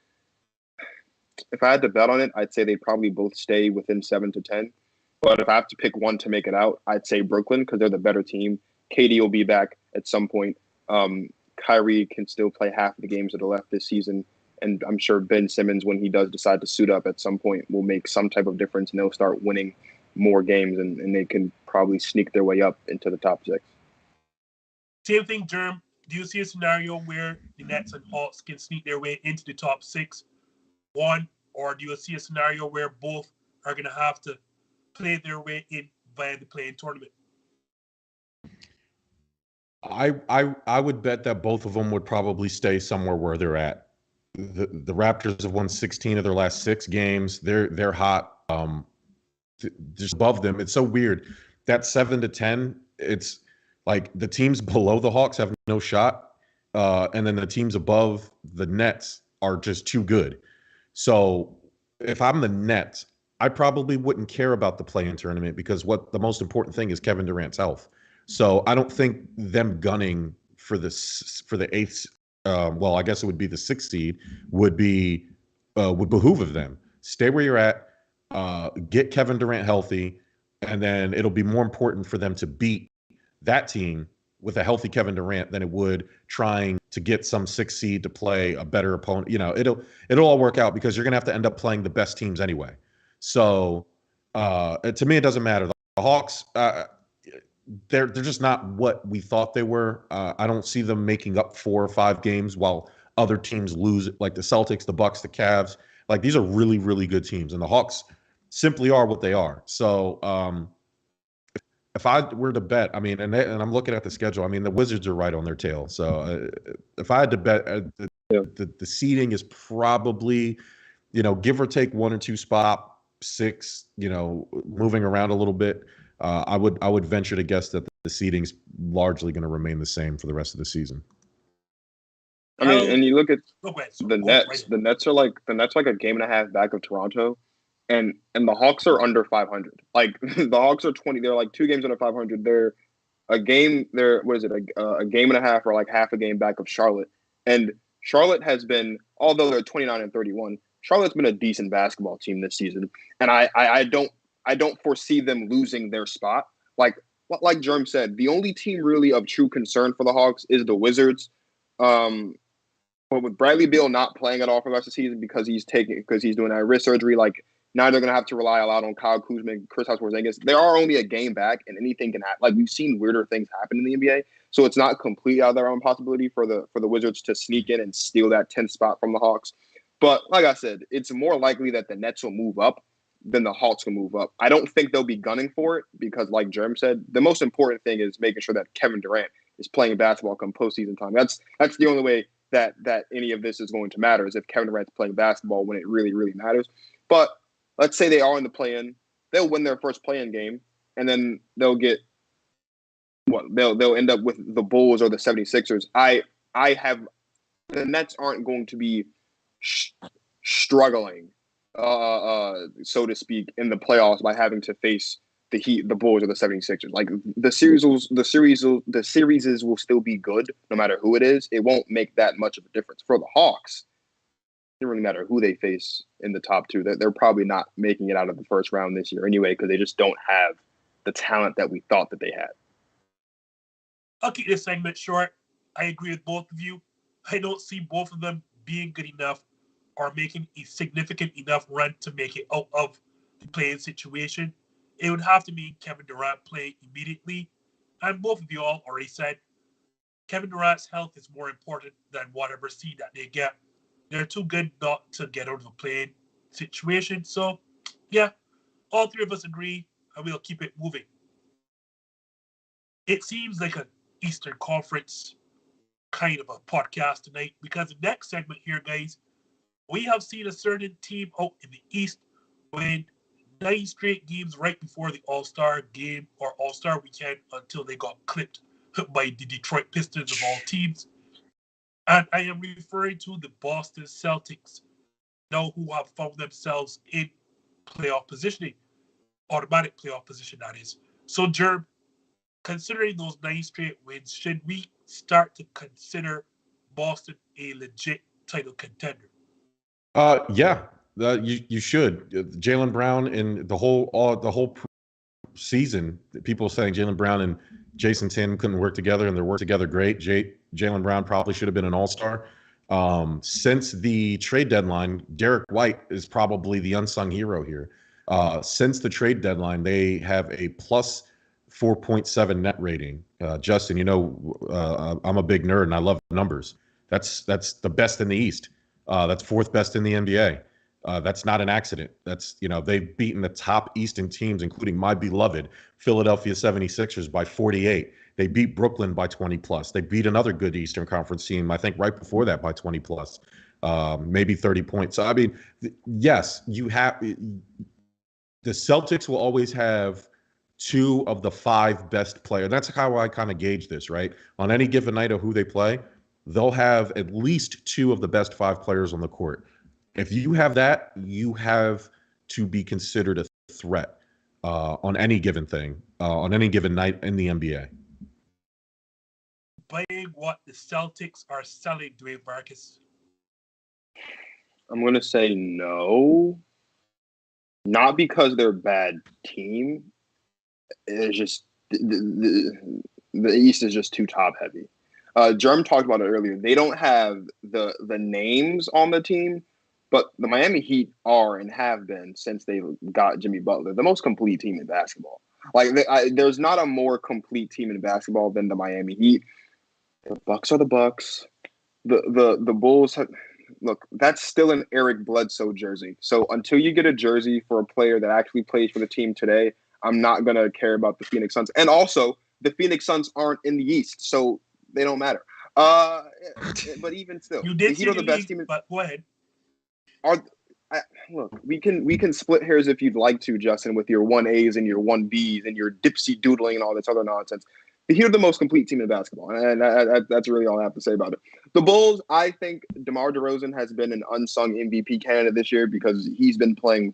if I had to bet on it, I'd say they'd probably both stay within 7 to 10. But if I have to pick one to make it out, I'd say Brooklyn because they're the better team. KD will be back at some point. Kyrie can still play half of the games that are left this season. And I'm sure Ben Simmons, when he does decide to suit up at some point, will make some type of difference and they'll start winning more games and they can probably sneak their way up into the top 6. Same thing, Jerm. Do you see a scenario where the Nets and Hawks can sneak their way into the top 6? One, or do you see a scenario where both are going to have to play their way in via the play-in tournament? I would bet that both of them would probably stay somewhere where they're at. The Raptors have won 16 of their last 6 games. They're hot. Just above them. It's so weird. That 7 to 10, it's like the teams below the Hawks have no shot. And then the teams above the Nets are just too good. So if I'm the Nets, I probably wouldn't care about the play-in tournament because what the most important thing is Kevin Durant's health. So I don't think them gunning for the 8th, well, I guess it would be the 6th seed, would behoove of them. Stay where you're at, get Kevin Durant healthy, and then it'll be more important for them to beat that team with a healthy Kevin Durant than it would trying to get some 6th seed to play a better opponent. It'll all work out because you're going to have to end up playing the best teams anyway. So to me, it doesn't matter. The Hawks, they're just not what we thought they were. I don't see them making up 4 or 5 games while other teams lose, like the Celtics, the Bucks, the Cavs. Like these are really, really good teams, and the Hawks simply are what they are. So if I were to bet, I mean, and I'm looking at the schedule, I mean, the Wizards are right on their tail. So if I had to bet, the seeding is probably, give or take 1 or 2 spot, 6, moving around a little bit. I would venture to guess that the seeding's largely going to remain the same for the rest of the season. I mean, and you look at the Nets. Right. The Nets are like a game and a half back of Toronto, and the Hawks are under 500. Like the Hawks are 20. They're like 2 games under 500. They're a game. They're what is it? A game and a half or like half a game back of Charlotte. And Charlotte has been, although they're 29 and 31, Charlotte's been a decent basketball team this season. And I don't foresee them losing their spot. Like Jerm said, the only team really of true concern for the Hawks is the Wizards. But with Bradley Beal not playing at all for the rest of the season because he's doing that wrist surgery, like now they're gonna have to rely a lot on Kyle Kuzma and Kristaps Porzingis. They are only a game back, and anything can happen. Like we've seen weirder things happen in the NBA, so it's not completely out of their own possibility for the Wizards to sneak in and steal that 10th spot from the Hawks. But like I said, it's more likely that the Nets will move up than the Hawks will move up. I don't think they'll be gunning for it because, like Jerm said, the most important thing is making sure that Kevin Durant is playing basketball come postseason time. That's the only way that any of this is going to matter is if Kevin Durant's playing basketball when it really, really matters. But let's say they are in the play-in, they'll win their first play-in game, and then they'll get they'll end up with the Bulls or the 76ers. The Nets aren't going to be struggling, so to speak, in the playoffs by having to face the Heat, the Bulls, or the 76ers. Like the series will still be good no matter who it is. It won't make that much of a difference. For the Hawks, it doesn't really matter who they face in the top 2. They're probably not making it out of the first round this year anyway because they just don't have the talent that we thought that they had. I'll keep this segment short. I agree with both of you. I don't see both of them being good enough or making a significant enough run to make it out of the play-in situation. It would have to mean Kevin Durant playing immediately. And both of you all already said Kevin Durant's health is more important than whatever seed that they get. They're too good not to get out of a play-in situation. So, yeah, all 3 of us agree, and we'll keep it moving. It seems like an Eastern Conference kind of a podcast tonight because the next segment here, guys, we have seen a certain team out in the East win 9 straight games right before the All-Star game or All-Star weekend until they got clipped by the Detroit Pistons of all teams. And I am referring to the Boston Celtics, now who have found themselves in playoff positioning, automatic playoff position, that is. So, Jerm, considering those 9 straight wins, should we start to consider Boston a legit title contender? Yeah, you should. Jaylen Brown and the whole season, people saying Jaylen Brown and Jayson Tatum couldn't work together, and they worked together great. Jaylen Brown probably should have been an all-star. Since the trade deadline, Derek White is probably the unsung hero here. Since the trade deadline, they have a plus 4.7 net rating. Justin, I'm a big nerd and I love numbers. That's the best in the East. That's 4th best in the NBA. That's not an accident. That's, they've beaten the top Eastern teams, including my beloved Philadelphia 76ers by 48. They beat Brooklyn by 20 plus. They beat another good Eastern Conference team, I think right before that by 20 plus, maybe 30 points. So, I mean, yes, the Celtics will always have 2 of the 5 best players. That's how I kind of gauge this, right? On any given night of who they play, they'll have at least 2 of the best 5 players on the court. If you have that, you have to be considered a threat on any given thing, on any given night in the NBA. Buying what the Celtics are selling, Dwayne Marcus? I'm going to say no. Not because they're a bad team. It's just the East is just too top heavy. Jerm talked about it earlier. They don't have the names on the team, but the Miami Heat are and have been since they got Jimmy Butler the most complete team in basketball. Like there's not a more complete team in basketball than the Miami Heat. The Bucks are the Bucks. The Bulls have, look, that's still an Eric Bledsoe jersey. So until you get a jersey for a player that actually plays for the team today, I'm not going to care about the Phoenix Suns. And also, the Phoenix Suns aren't in the East, so they don't matter. But even still, you did the Heat are the best team. But go ahead. Look, we can split hairs if you'd like to, Justin, with your 1As and your 1Bs and your dipsy doodling and all this other nonsense. the Heat are the most complete team in basketball, and that's really all I have to say about it. The Bulls, I think DeMar DeRozan has been an unsung MVP candidate this year because he's been playing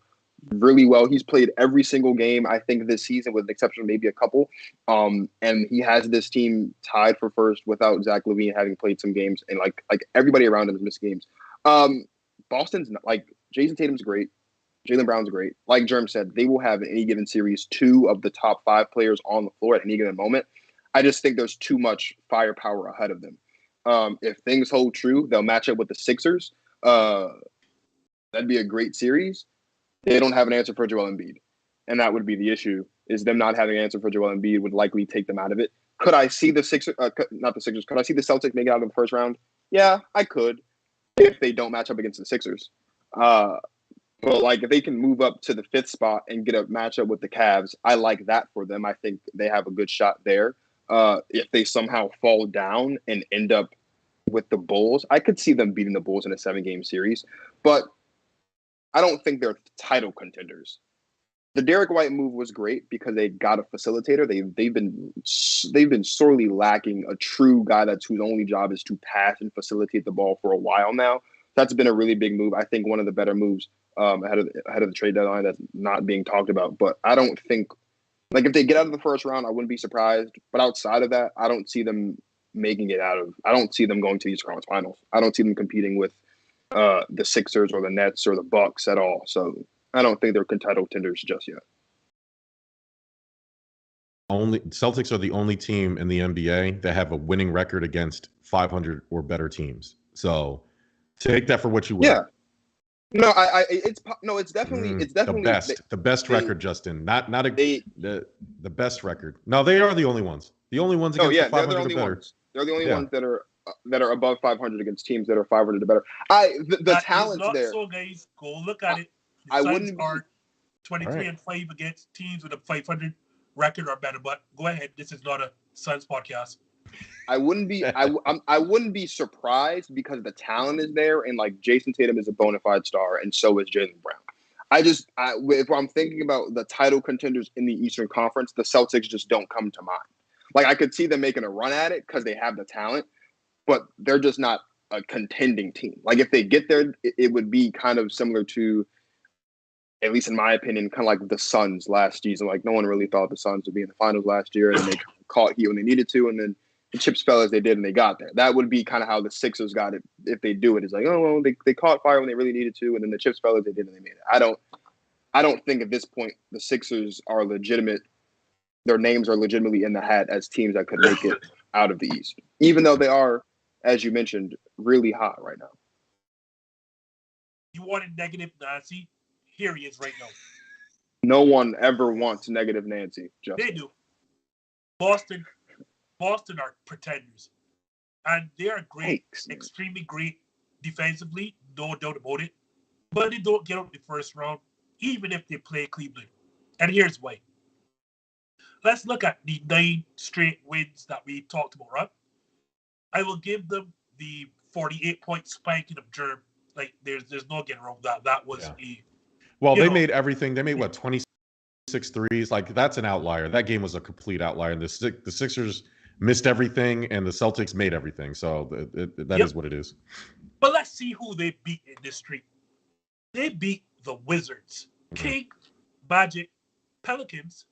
really well. He's played every single game, I think, this season, with the exception of maybe a couple. And he has this team tied for first without Zach LaVine having played some games, and like everybody around him has missed games. Boston's like Jayson Tatum's great. Jaylen Brown's great. Like Jerm said, they will have in any given series 2 of the top 5 players on the floor at any given moment. I just think there's too much firepower ahead of them. If things hold true, they'll match up with the Sixers. That'd be a great series. They don't have an answer for Joel Embiid, and that would be the issue. Is them not having an answer for Joel Embiid would likely take them out of it. Could I see the Sixers? Not the Sixers. Could I see the Celtics make it out of the first round? Yeah, I could, if they don't match up against the Sixers. But like if they can move up to the 5th spot and get a matchup with the Cavs, I like that for them. I think they have a good shot there. If they somehow fall down and end up with the Bulls, I could see them beating the Bulls in a 7-game series. But I don't think they're title contenders. The Derek White move was great because they got a facilitator. They've been sorely lacking a true guy whose only job is to pass and facilitate the ball for a while now. That's been a really big move. I think one of the better moves ahead of the trade deadline that's not being talked about. But I don't think, like, if they get out of the first round, I wouldn't be surprised. But outside of that, I don't see them making it out of. I don't see them going to the Eastern Conference Finals. I don't see them competing with the Sixers or the Nets or the Bucks at all. So I don't think they're title contenders just yet. Celtics are the only team in the NBA that have a winning record against 500 or better teams. So take that for what you will. Yeah. No, it's definitely the best record, Justin. The best record. No, they are the only ones. The only ones against the 500 or better. They're the only ones that are above 500 against teams that are 500 or better. The talent's not there. So guys, go look at it. The I Suns wouldn't are 23-5 against teams with a 500 record or better. But go ahead. This is not a Suns podcast. I wouldn't be surprised because the talent is there, and like Jayson Tatum is a bona fide star, and so is Jaylen Brown. If I'm thinking about the title contenders in the Eastern Conference, the Celtics just don't come to mind. Like I could see them making a run at it because they have the talent, but they're just not a contending team. Like if they get there, it would be kind of similar to, at least in my opinion, kind of like the Suns last season. Like no one really thought the Suns would be in the finals last year, and they caught heat when they needed to, and then the chips fell as they did, and they got there. That would be kind of how the Sixers got it if they do it. It's like, oh, well, they caught fire when they really needed to, and then the chips fell as they did, and they made it. I don't think at this point the Sixers are legitimate. Their names are legitimately in the hat as teams that could make it out of the East, even though they are, as you mentioned, really hot right now. You wanted negative Nancy? Here he is right now. No one ever wants negative Nancy, Justin. They do. Boston are pretenders. And they are great, extremely great defensively, no doubt about it. But they don't get out the first round, even if they play Cleveland. And here's why. Let's look at the 9 straight wins that we talked about, right? I will give them the 48-point spiking of Jerm. Like, there's no getting around that. That was they made everything. They made, 26 threes? Like, that's an outlier. That game was a complete outlier. And the Sixers missed everything, and the Celtics made everything. So that is what it is. But let's see who they beat in this streak. They beat the Wizards, King, Magic, Pelicans,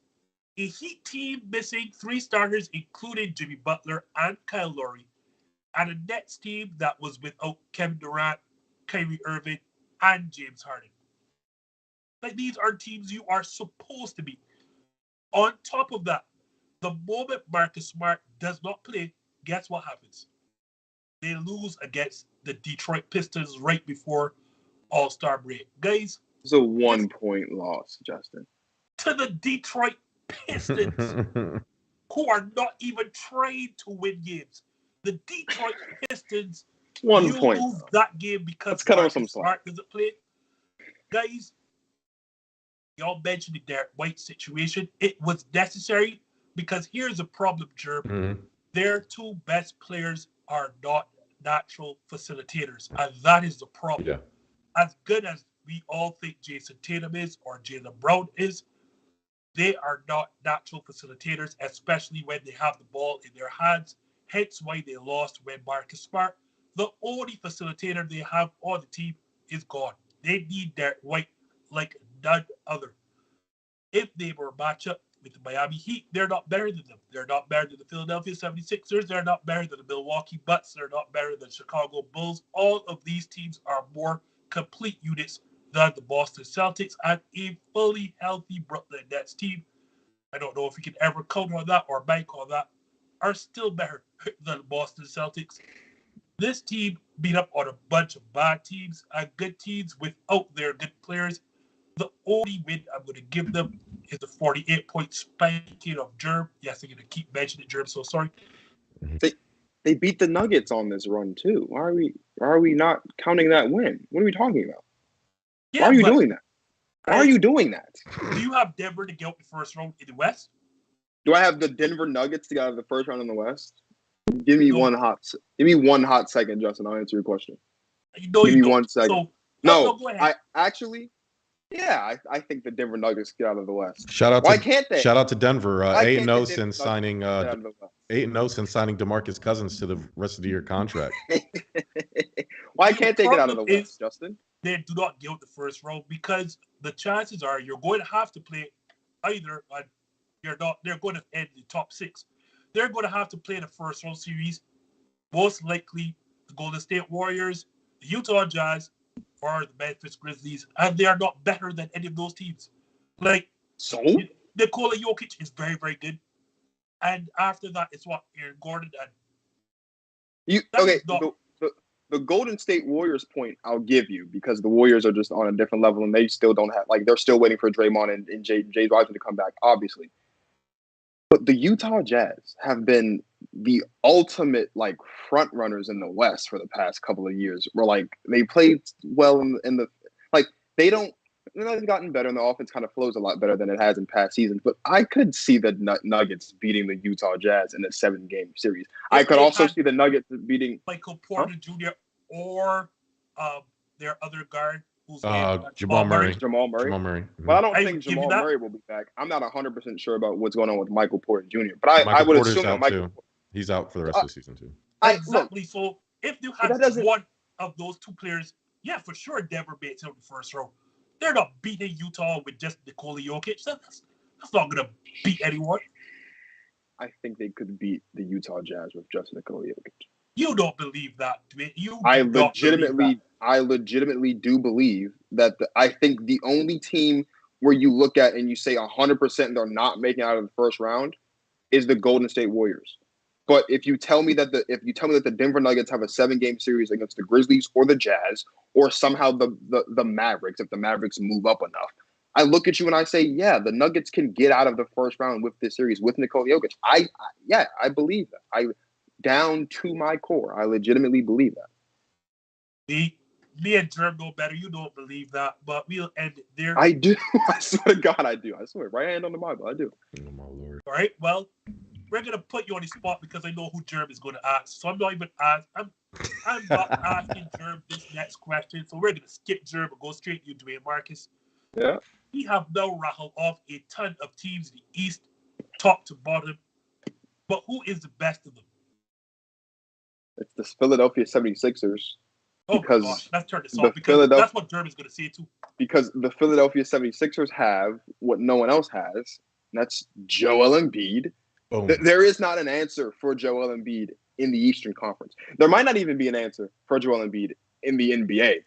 a Heat team missing 3 starters, including Jimmy Butler and Kyle Lowry, and a Nets team that was without Kevin Durant, Kyrie Irving, and James Harden. Like, these are teams you are supposed to beat. On top of that, the moment Marcus Smart does not play, guess what happens? They lose against the Detroit Pistons right before All-Star break. Guys, it's a 1-point loss, Justin. To the Detroit Pistons, who are not even trained to win games. The Detroit Pistons, 1 point. Lose that game because Marcus Smart doesn't play. Guys, y'all mentioned the Derek White situation. It was necessary because here's the problem, Jerm. Mm-hmm. Their 2 best players are not natural facilitators, and that is the problem. Yeah. As good as we all think Jayson Tatum is or Jaylen Brown is, They are not natural facilitators, especially when they have the ball in their hands. Hence why they lost when Marcus Smart, the only facilitator they have on the team, is gone. They need Derek White like none other. If they were a matchup with the Miami Heat, they're not better than them. They're not better than the Philadelphia 76ers. They're not better than the Milwaukee Bucks. They're not better than Chicago Bulls. All of these teams are more complete units than the Boston Celtics and a fully healthy Brooklyn Nets team. I don't know if we can ever count on that or bank on that, are still better than the Boston Celtics. This team beat up on a bunch of bad teams and good teams without their good players. The only win I'm going to give them is the 48-point spanking of Jerm. Yes, I'm going to keep mentioning Jerm, so sorry. They beat the Nuggets on this run too. Why are we not counting that win? What are we talking about? Yeah, Why are you doing that? Why are you doing that? Do you have Denver to get out the first round in the West? Do I have the Denver Nuggets to get out of the first round in the West? Give me one hot second, Justin. I'll answer your question. Give me 1 second. So, no, go ahead. I think the Denver Nuggets get out of the West. Why can't they? Shout out to Denver. 8-0 since signing 8-0 since signing DeMarcus Cousins to the rest of the year contract. Why can't they get out of the West, Justin? They do not get out the first round because the chances are you're going to have to play either, and they're going to end the top 6. They're going to have to play the first round series, most likely the Golden State Warriors, the Utah Jazz, or the Memphis Grizzlies, and they are not better than any of those teams. So Nikola Jokic is very, very good, and after that, it's Aaron Gordon and the Golden State Warriors point I'll give you because the Warriors are just on a different level and they still don't have they're still waiting for Draymond and James Harden to come back, obviously. But the Utah Jazz have been the ultimate front runners in the West for the past couple of years. Where they played well in the they've gotten better and the offense kind of flows a lot better than it has in past seasons. But I could see the Nuggets beating the Utah Jazz in a 7-game series. I could also see the Nuggets beating Michael Porter Jr. or their other guard. Jamal Murray. Jamal Murray. Mm-hmm. But I don't think Jamal Murray will be back. I'm not 100% sure about what's going on with Michael Porter Jr. But I would assume that Michael too. He's out for the rest of the season too. Exactly. So if you have one of those two players, yeah, for sure Denver beats out the first round. They're not beating Utah with just Nikola Jokic. That's not going to beat anyone. I think they could beat the Utah Jazz with just Nikola Jokic. You don't believe that, Dwayne. I legitimately do believe that I think the only team where you look at and you say 100% they're not making it out of the first round is the Golden State Warriors. But if you tell me that the Denver Nuggets have a 7-game series against the Grizzlies or the Jazz or somehow the Mavericks, if the Mavericks move up enough, I look at you and I say, yeah, the Nuggets can get out of the first round with this series with Nikola Jokic. I believe that. Down to my core, I legitimately believe that. Me and Jerm know better. You don't believe that, but we'll end it there. I do. I swear to God, I do. I swear. Right hand on the Bible, I do. Oh, my Lord. All right, well, we're going to put you on the spot because I know who Jerm is going to ask. So I'm not even asking. I'm not asking Jerm this next question. So we're going to skip Jerm and go straight to you, Dwayne Marcus. Yeah. We have now rattled off a ton of teams in the East, top to bottom. But who is the best of them? It's the Philadelphia 76ers. Oh, because my gosh. Let's turn this off because that's what Jerm is going to say, too. Because the Philadelphia 76ers have what no one else has, and that's Joel Embiid. Boom. There is not an answer for Joel Embiid in the Eastern Conference. There might not even be an answer for Joel Embiid in the NBA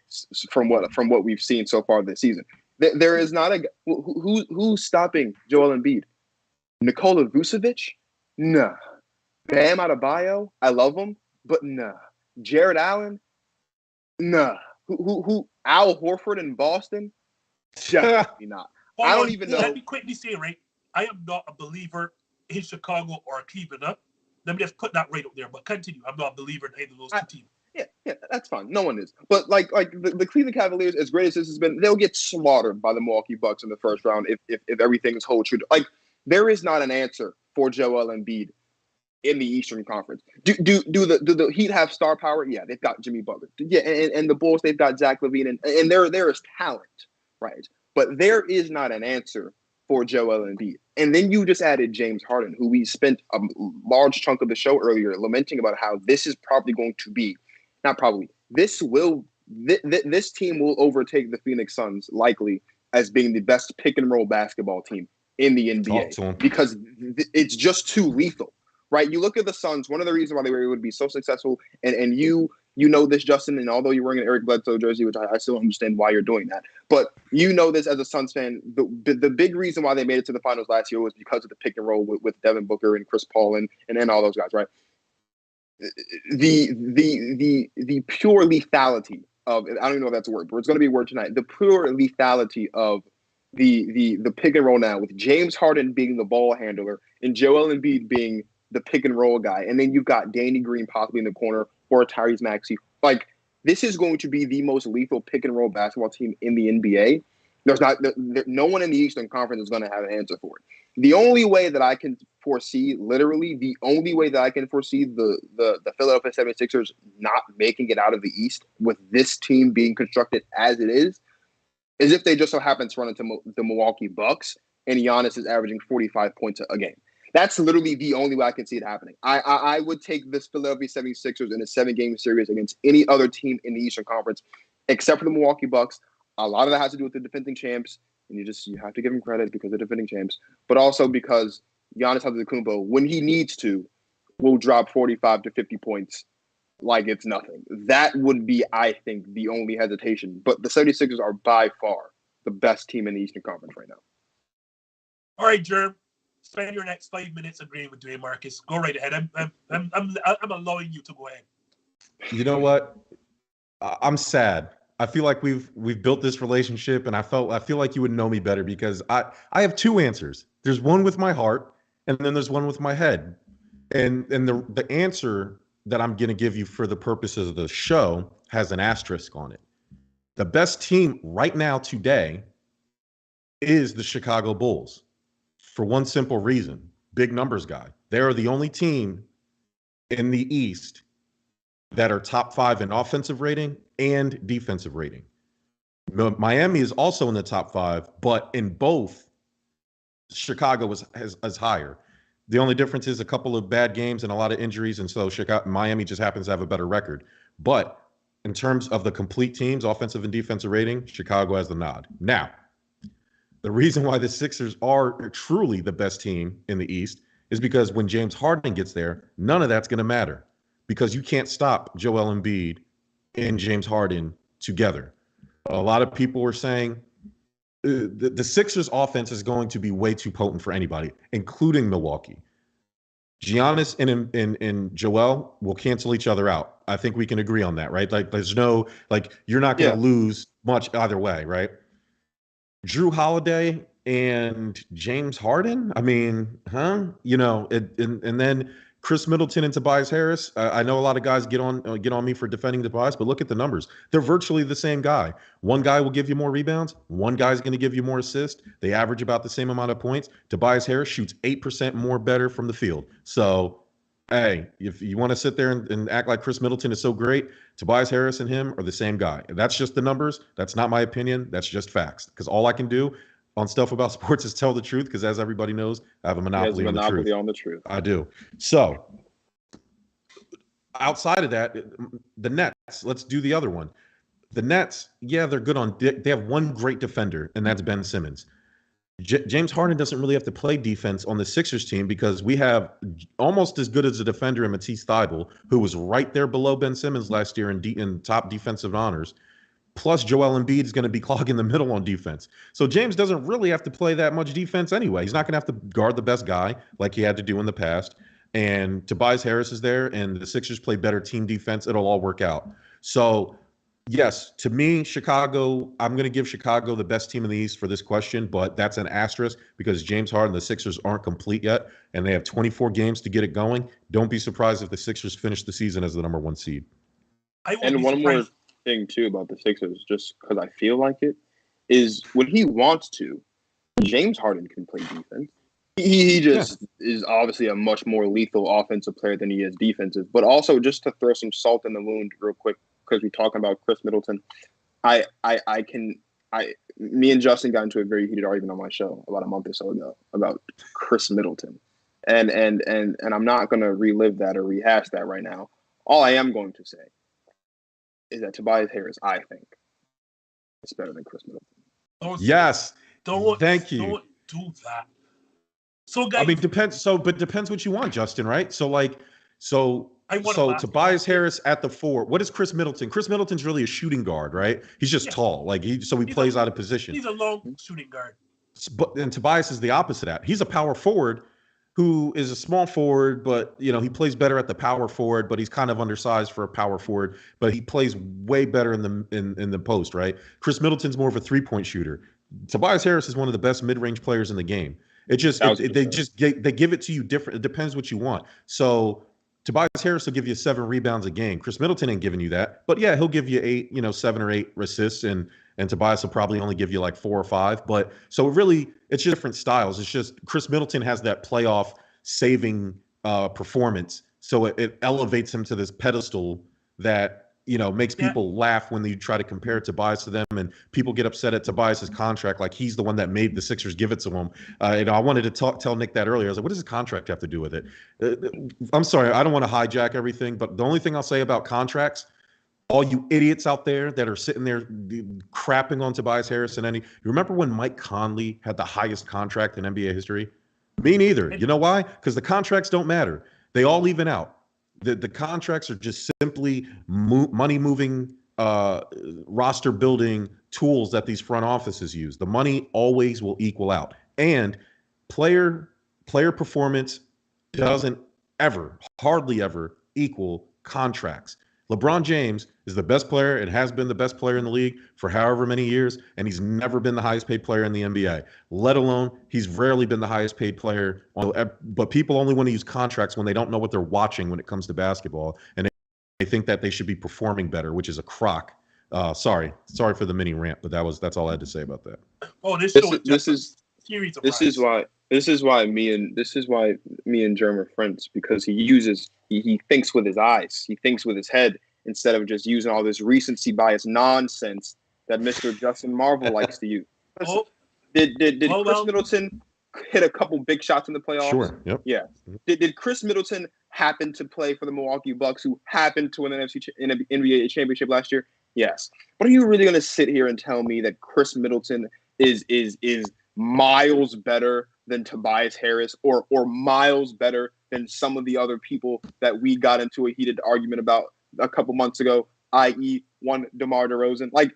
from what we've seen so far this season. There is not a who's stopping Joel Embiid? Nikola Vucevic? Nah. Bam Adebayo? I love him, but nah. Jared Allen? Nah. Who? Al Horford in Boston? Definitely not. I don't even know. Let me quickly say, right? I am not a believer in Chicago or Cleveland. Let me just put that right up there. But continue. I'm not a believer in either of those two teams. Yeah, that's fine. No one is. But like the Cleveland Cavaliers, as great as this has been, they'll get slaughtered by the Milwaukee Bucks in the first round if everything is hold true. Like there is not an answer for Joel Embiid in the Eastern Conference. Do the Heat have star power? Yeah, they've got Jimmy Butler. Yeah, and the Bulls, they've got Zach LaVine, and there is talent, right? But there is not an answer for Joel Embiid. And then you just added James Harden, who we spent a large chunk of the show earlier lamenting about how this is probably going to be, not probably, this team will overtake the Phoenix Suns likely as being the best pick and roll basketball team in the NBA because it's just too lethal, right? You look at the Suns, one of the reasons why they were able to be so successful, and you know this, Justin, and although you're wearing an Eric Bledsoe jersey, which I still understand why you're doing that, but you know this as a Suns fan, the big reason why they made it to the finals last year was because of the pick and roll with Devin Booker and Chris Paul and all those guys, right? The pure lethality of, I don't even know if that's a word, but it's going to be a word tonight. The pure lethality of the pick and roll now, with James Harden being the ball handler and Joel Embiid being the pick and roll guy, and then you've got Danny Green possibly in the corner or Tyrese Maxey. Like, this is going to be the most lethal pick and roll basketball team in the NBA. No one in the Eastern Conference is going to have an answer for it. The only way that I can foresee, literally, the only way that I can foresee the Philadelphia 76ers not making it out of the East with this team being constructed as it is if they just so happen to run into the Milwaukee Bucks and Giannis is averaging 45 points a game. That's literally the only way I can see it happening. I would take this Philadelphia 76ers in a 7-game series against any other team in the Eastern Conference except for the Milwaukee Bucks. A lot of that has to do with the defending champs, and you have to give them credit because they're defending champs, but also because Giannis Antetokounmpo, when he needs to, will drop 45 to 50 points like it's nothing. That would be, I think, the only hesitation. But the 76ers are by far the best team in the Eastern Conference right now. All right, Jerm. Spend your next 5 minutes agreeing with Dwayne Marcus. Go right ahead. I'm allowing you to go ahead. You know what? I'm sad. I feel like we've built this relationship, and I feel like you would know me better because I have two answers. There's one with my heart, and then there's one with my head. And the answer that I'm going to give you for the purposes of the show has an asterisk on it. The best team right now today is the Chicago Bulls for one simple reason. Big numbers guy. They are the only team in the East that are top 5 in offensive rating and defensive rating. Miami is also in the top 5, but in both, Chicago is higher. The only difference is a couple of bad games and a lot of injuries, and so Miami just happens to have a better record. But in terms of the complete teams, offensive and defensive rating, Chicago has the nod. Now, the reason why the Sixers are truly the best team in the East is because when James Harden gets there, none of that's going to matter because you can't stop Joel Embiid and James Harden together. A lot of people were saying the Sixers offense is going to be way too potent for anybody, including Milwaukee. Giannis and Joel will cancel each other out. I think we can agree on that, right? Like, there's no, like, you're not going to lose much either way, right? Drew Holiday and James Harden. I mean, you know, and then Chris Middleton and Tobias Harris. I know a lot of guys get on me for defending Tobias, but look at the numbers. They're virtually the same guy. One guy will give you more rebounds. One guy's going to give you more assists. They average about the same amount of points. Tobias Harris shoots 8% more better from the field. So, hey, if you want to sit there and act like Chris Middleton is so great, Tobias Harris and him are the same guy. That's just the numbers. That's not my opinion. That's just facts. Because all I can do on Stuff About Sports is tell the truth, because as everybody knows, I have a monopoly on the truth. I do. So, outside of that, the Nets, let's do the other one. The Nets, yeah, they're good on, they have one great defender, and that's Ben Simmons. James Harden doesn't really have to play defense on the Sixers team because we have almost as good as a defender in Matisse Thybulle, who was right there below Ben Simmons last year in top defensive honors. Plus, Joel Embiid is going to be clogging the middle on defense. So James doesn't really have to play that much defense anyway. He's not going to have to guard the best guy like he had to do in the past. And Tobias Harris is there, and the Sixers play better team defense. It'll all work out. So, yes, to me, Chicago, I'm going to give Chicago the best team in the East for this question, but that's an asterisk because James Harden and the Sixers aren't complete yet, and they have 24 games to get it going. Don't be surprised if the Sixers finish the season as the number 1 seed. And one more thing, too, about the Sixers, just because I feel like it, is when he wants to, James Harden can play defense. He just is obviously a much more lethal offensive player than he is defensive. But also, just to throw some salt in the wound real quick, because we're talking about Chris Middleton, I can me and Justin got into a very heated argument on my show about a month or so ago about Chris Middleton, and I'm not going to relive that or rehash that right now. All I am going to say is that Tobias Harris, I think, is better than Chris Middleton. Yes. Thank you. Don't do that. So, guys, I mean, depends what you want, Justin, right? So Tobias Harris at the 4. What is Chris Middleton? Chris Middleton's really a shooting guard, right? He's just tall. He plays out of position. He's a long shooting guard. And Tobias is the opposite of that. He's a power forward who is a small forward, but he plays better at the power forward, but he's kind of undersized for a power forward, but he plays way better in the post, right? Chris Middleton's more of a 3-point shooter. Tobias Harris is one of the best mid-range players in the game. They give it to you different. It depends what you want. So Tobias Harris will give you 7 rebounds a game. Chris Middleton ain't giving you that, but yeah, he'll give you 8, 7 or 8 assists, and Tobias will probably only give you like 4 or 5. But so really, it's just different styles. It's just Chris Middleton has that playoff saving performance, so it elevates him to this pedestal that makes people laugh when you try to compare Tobias to them, and people get upset at Tobias's contract, like he's the one that made the Sixers give it to him. I wanted to tell Nick that earlier. I was like, what does his contract have to do with it? I'm sorry, I don't want to hijack everything, but the only thing I'll say about contracts, all you idiots out there that are sitting there crapping on Tobias Harris you remember when Mike Conley had the highest contract in NBA history? Me neither. You know why? Because the contracts don't matter. They all even out. The contracts are just simply money-moving, roster-building tools that these front offices use. The money always will equal out. And player performance doesn't hardly ever equal contracts. LeBron James is the best player and has been the best player in the league for however many years, and he's never been the highest paid player in the NBA, let alone he's rarely been the highest paid player. But people only want to use contracts when they don't know what they're watching when it comes to basketball, and they think that they should be performing better, which is a crock. Sorry for the mini rant, but that's all I had to say about that. Oh, this is why me and Jerm are friends, because he thinks with his eyes, he thinks with his head, instead of just using all this recency bias nonsense that Mr. Justin Marvel likes to use. Did Chris Middleton hit a couple big shots in the playoffs? Sure. Yep. Yeah. Did Chris Middleton happen to play for the Milwaukee Bucks, who happened to win an NBA championship last year? Yes. But are you really going to sit here and tell me that Chris Middleton is miles better than Tobias Harris, or miles better than some of the other people that we got into a heated argument about a couple months ago, i.e. one DeMar DeRozan? Like,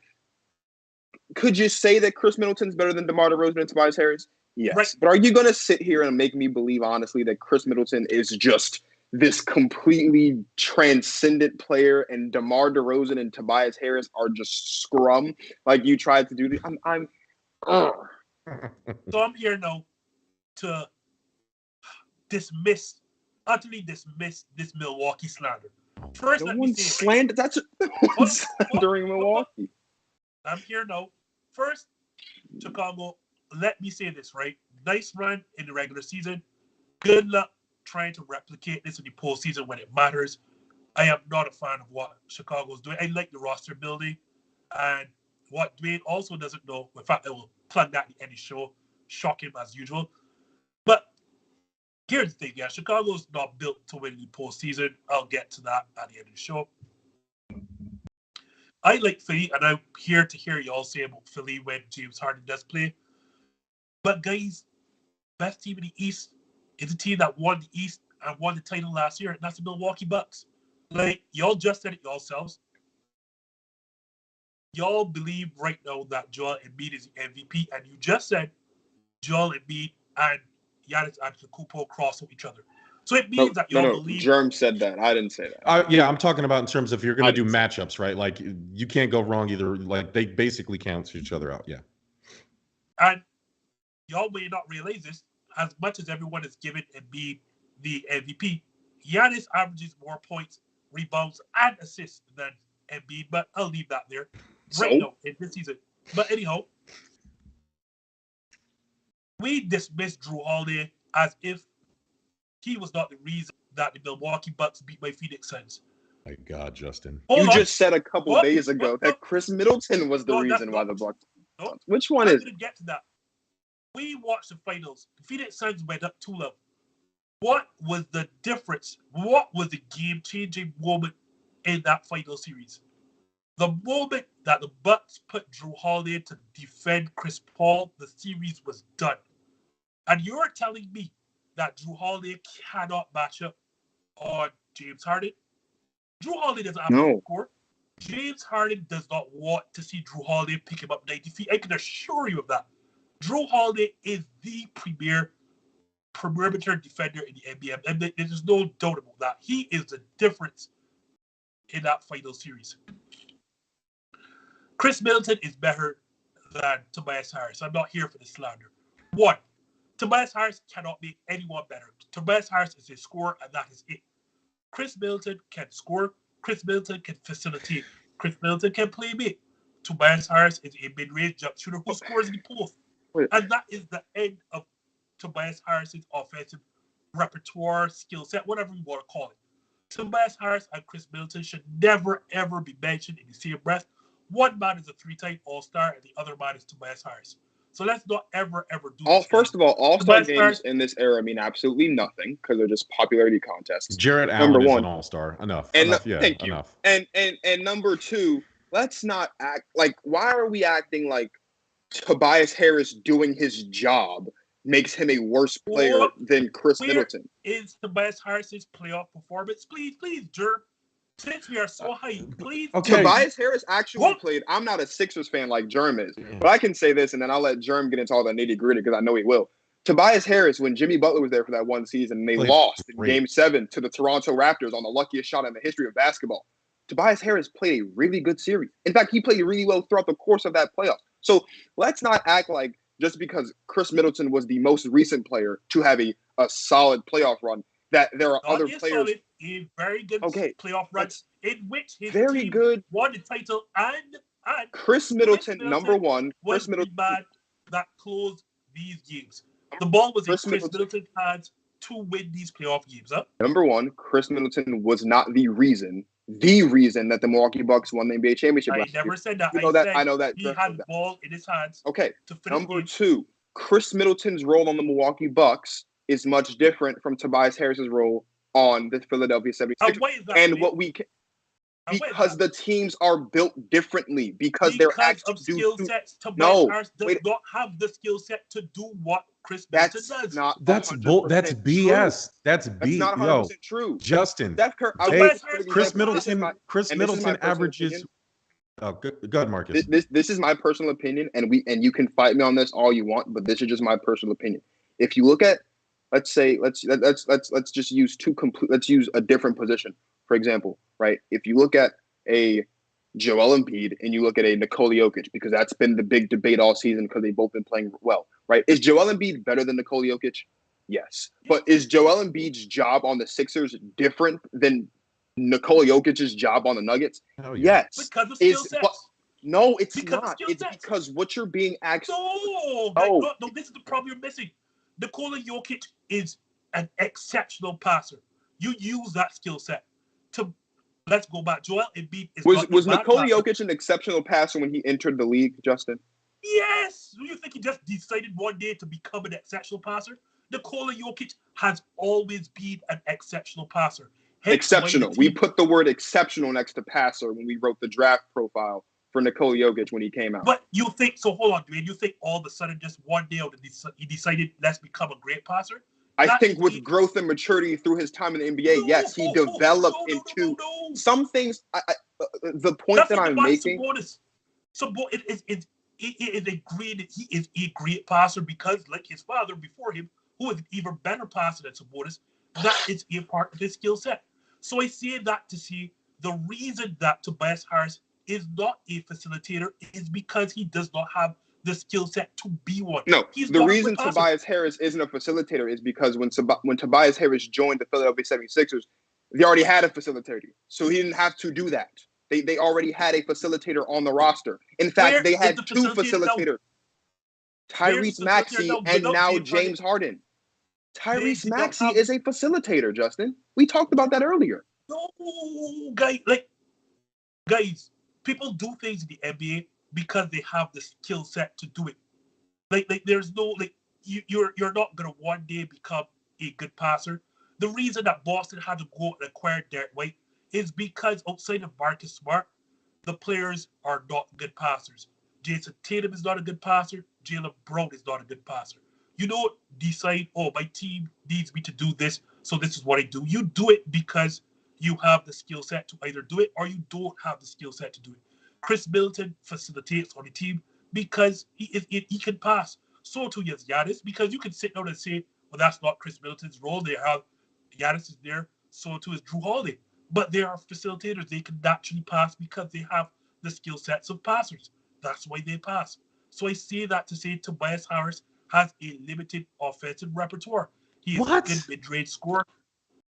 could you say that Chris Middleton's better than DeMar DeRozan and Tobias Harris? Yes. Right. But are you going to sit here and make me believe honestly that Chris Middleton is just this completely transcendent player and DeMar DeRozan and Tobias Harris are just scrum like you tried to do? So I'm here now to utterly dismiss this Milwaukee slander. First, let me say that's slandering Milwaukee. I'm here now. First, Chicago, let me say this, right? Nice run in the regular season. Good luck trying to replicate this in the postseason when it matters. I am not a fan of what Chicago's doing. I like the roster building. And what Dwayne also doesn't know, in fact, I will plug that in any show, shock him as usual. But here's the thing, Chicago's not built to win the postseason. I'll get to that at the end of the show. I like Philly, and I'm here to hear y'all say about Philly when James Harden does play. But guys, best team in the East is a team that won the East and won the title last year, and that's the Milwaukee Bucks. Like, y'all just said it yourselves. Y'all believe right now that Joel Embiid is the MVP, and you just said Joel Embiid and Giannis Antetokounmpo cross each other. So it means that y'all believe. Jerm said that. I didn't say that. Yeah, I'm talking about in terms of you're going to do matchups, right? Like, you can't go wrong either. Like, they basically cancel each other out. Yeah. And y'all may not realize this. As much as everyone is giving Embiid the MVP, Giannis averages more points, rebounds, and assists than Embiid. But I'll leave that there. Right now in this season. But anyhow, we dismissed Jrue Holiday as if he was not the reason that the Milwaukee Bucks beat my Phoenix Suns. My God, Justin. You just said a couple days ago that Chris Middleton was the reason why the Bucks. No, Which one I'm is? going to get to that. We watched the finals. The Phoenix Suns went up 2-0. What was the difference? What was the game-changing moment in that final series? The moment that the Bucks put Jrue Holiday to defend Chris Paul, the series was done. And you're telling me that Jrue Holiday cannot match up on James Harden? Jrue Holiday doesn't have to score. James Harden does not want to see Jrue Holiday pick him up 90 feet. I can assure you of that. Jrue Holiday is the premier perimeter defender in the NBA. And there's no doubt about that. He is the difference in that final series. Chris Middleton is better than Tobias Harris. I'm not here for the slander. One, Tobias Harris cannot make anyone better. Tobias Harris is a scorer, and that is it. Chris Middleton can score. Chris Middleton can facilitate. Chris Middleton can play make. Tobias Harris is a mid-range jump shooter who scores in the post. And that is the end of Tobias Harris's offensive repertoire, skill set, whatever you want to call it. Tobias Harris and Chris Middleton should never, ever be mentioned in the same breath. One man is a 3-time All-Star, and the other man is Tobias Harris. So let's not ever do this. First of all, All-Star Tobias games Harris in this era mean absolutely nothing because they're just popularity contests. Jarrett Number Allen is one. an All-Star. Enough. Yeah, thank you. enough. And number two, let's not act like, why are we acting like Tobias Harris doing his job makes him a worse player than Chris Middleton? Is Tobias Harris's playoff performance? Please, Jerm. Since we are so high, please. Okay. Tobias Harris actually played. I'm not a Sixers fan like Jerm is, but I can say this, and then I'll let Jerm get into all the nitty gritty because I know he will. Tobias Harris, when Jimmy Butler was there for that one season, and they lost in Game 7 to the Toronto Raptors on the luckiest shot in the history of basketball, Tobias Harris played a really good series. In fact, he played really well throughout the course of that playoff. So let's not act like just because Chris Middleton was the most recent player to have a solid playoff run, that there are other players. A very good playoff run in which his team won the title and Chris Middleton, number one. Chris Middleton that closed these games. The ball was in Chris Middleton's hands to win these playoff games. Huh? Number one, Chris Middleton was not the reason that the Milwaukee Bucks won the NBA championship. I never said that. I know that. He had the ball in his hands. Okay. To finish Number two, Chris Middleton's role on the Milwaukee Bucks is much different from Tobias Harris's role on the Philadelphia 76ers. And what we can, because the teams are built differently, because they're actually skill sets. Tobias Harris does not have the skill set to do what Chris Middleton does. That's BS. That's not 100% true. Justin, Chris Middleton averages. Oh, good, Marcus. This is my personal opinion, and you can fight me on this all you want, but this is just my personal opinion. If you look at, let's just use let's use a different position. For example, right? If you look at a Joel Embiid and you look at a Nikola Jokic, because that's been the big debate all season because they've both been playing well, right? Is Joel Embiid better than Nikola Jokic? Yes. But is Joel Embiid's job on the Sixers different than Nikola Jokic's job on the Nuggets? Oh, yeah. Yes. Because of skill sets. No, it's not. It's because what you're being asked. No, this is the problem you're missing. Nikola Jokic is an exceptional passer. You use that skill set to. Let's go back. Joel Embiid is was Nikola Jokic an exceptional passer when he entered the league, Justin? Yes. Do you think he just decided one day to become an exceptional passer? Nikola Jokic has always been an exceptional passer. Exceptional. We put the word exceptional next to passer when we wrote the draft profile for Nikola Jokic when he came out. But you think, so hold on, Dwayne, you think all of a sudden just one day he decided, let's become a great passer? I think with growth and maturity through his time in the NBA, yes, he developed into some things. The point that I'm making. It is a great passer because, like his father before him, who is an even better passer than Sabonis, that is a part of his skill set. So I say that to see the reason that Tobias Harris is not a facilitator is because he does not have the skill set to be one. No, the reason Tobias Harris isn't a facilitator is because when Tobias Harris joined the Philadelphia 76ers, they already had a facilitator. So he didn't have to do that. They already had a facilitator on the roster. In fact, they had two facilitators. Tyrese Maxey and now James Harden. Tyrese Maxey is a facilitator, Justin. We talked about that earlier. No, guys, people do things in the NBA because they have the skill set to do it. Like there's no you're not gonna one day become a good passer. The reason that Boston had to go and acquire Derek White is because outside of Marcus Smart, the players are not good passers. Jayson Tatum is not a good passer. Jaylen Brown is not a good passer. You don't decide, oh, my team needs me to do this, so this is what I do. You do it because you have the skill set to either do it or you don't have the skill set to do it. Chris Middleton facilitates on the team because he can pass. So too is Giannis, because you can sit down and say, well, that's not Chris Middleton's role. They have Giannis is there. So too is Drew Holiday. But they are facilitators. They can naturally pass because they have the skill sets of passers. That's why they pass. So I say that to say Tobias Harris has a limited offensive repertoire. He is a good mid-range scorer.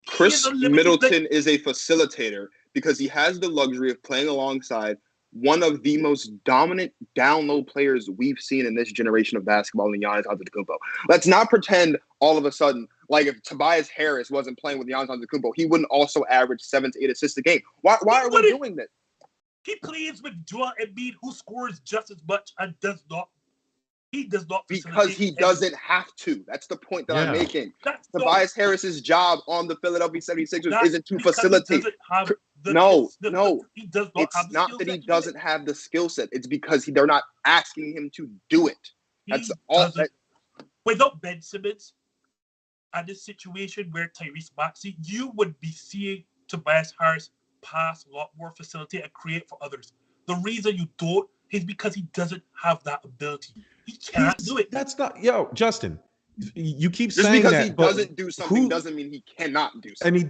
Chris Middleton is a facilitator because he has the luxury of playing alongside one of the most dominant down-low players we've seen in this generation of basketball in Giannis Antetokounmpo. Let's not pretend all of a sudden, like if Tobias Harris wasn't playing with Giannis Antetokounmpo, he wouldn't also average 7 to 8 assists a game. Why are we doing this? He plays with Joel Embiid, who scores just as much and does not. He does not. Because he doesn't have to. That's the point that I'm making. Tobias Harris's job on the Philadelphia 76ers isn't to facilitate. No. He does not it's not that he doesn't have the skill set. It's because they're not asking him to do it. That's all. Without Ben Simmons and this situation where Tyrese Maxey, you would be seeing Tobias Harris pass a lot more, facilitate, and create for others. The reason you don't is because he doesn't have that ability. He can't do it. That's not, Justin. You keep just saying because that, he doesn't do something doesn't mean he cannot do something. And he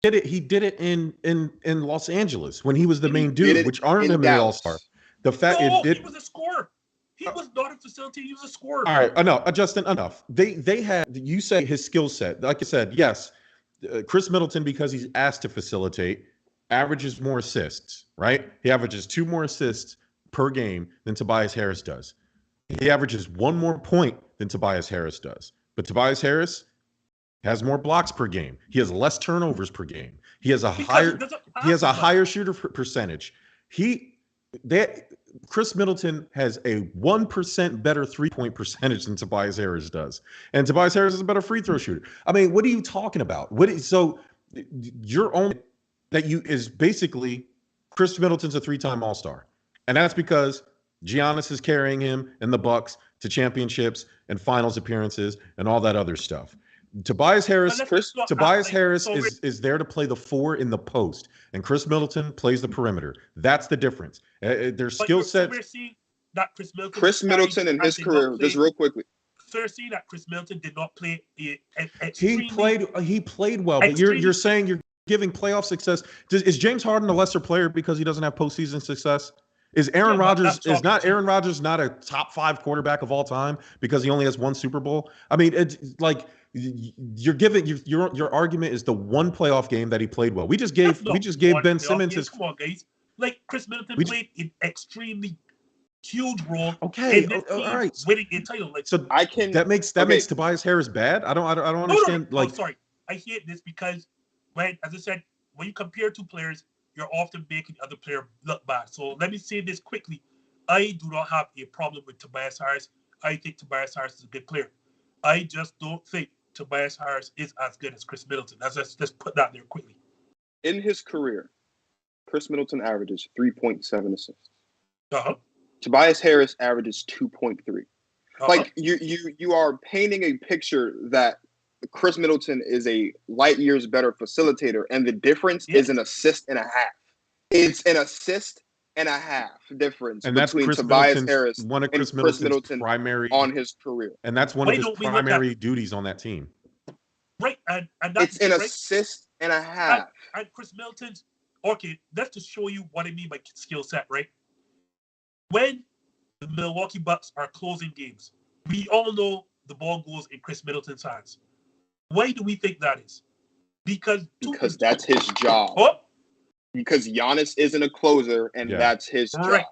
did it. He did it in Los Angeles when he was the main dude, which earned him the All-Star. The fact he was a scorer. He was not a facilitator. He was a scorer. All right, no, Justin, enough. They had, you say his skill set. Like I said, yes, Chris Middleton, because he's asked to facilitate, averages more assists, right? He averages 2 more assists per game than Tobias Harris does. He averages 1 more point than Tobias Harris does. But Tobias Harris has more blocks per game. He has less turnovers per game. He has a higher shooter percentage. Chris Middleton has a 1% better 3-point percentage than Tobias Harris does. And Tobias Harris is a better free throw shooter. I mean, what are you talking about? So your own that is basically Chris Middleton's a 3-time All-Star. And that's because Giannis is carrying him and the Bucks to championships and finals appearances and all that other stuff. Tobias Harris is there to play the 4 in the post, and Chris Middleton plays the perimeter. That's the difference. Their skill set. We're seeing that Chris Middleton in his career, just real quickly. So you're seeing that Chris Middleton did not play. He played well, but you're saying you're giving playoff success. Is James Harden a lesser player because he doesn't have postseason success? Is Aaron Rodgers not a top 5 quarterback of all time because he only has 1 Super Bowl? I mean, it's like you're giving your argument is the 1 playoff game that he played well. We just gave Ben Simmons his. Come on, guys. Like Chris Middleton played an extremely huge role. Okay, all right. Winning a title. Like, so that makes Tobias Harris bad. I don't understand. No. Sorry, I hate this because as I said, when you compare 2 players, you're often making the other player look bad. So let me say this quickly. I do not have a problem with Tobias Harris. I think Tobias Harris is a good player. I just don't think Tobias Harris is as good as Chris Middleton. Let's put that there quickly. In his career, Chris Middleton averages 3.7 assists. Tobias Harris averages 2.3. Like you are painting a picture that Chris Middleton is a light years better facilitator, and the difference is an assist and a half. It's an assist and a half difference between Tobias Harris and Chris Middleton primary on his career. And that's one of his primary duties on that team. Right, and it's an assist and a half. And Chris Middleton's okay. That's to show you what I mean by skill set, right? When the Milwaukee Bucks are closing games, we all know the ball goes in Chris Middleton's hands. Why do we think that is? Because that's his job. Because Giannis isn't a closer, and that's his job.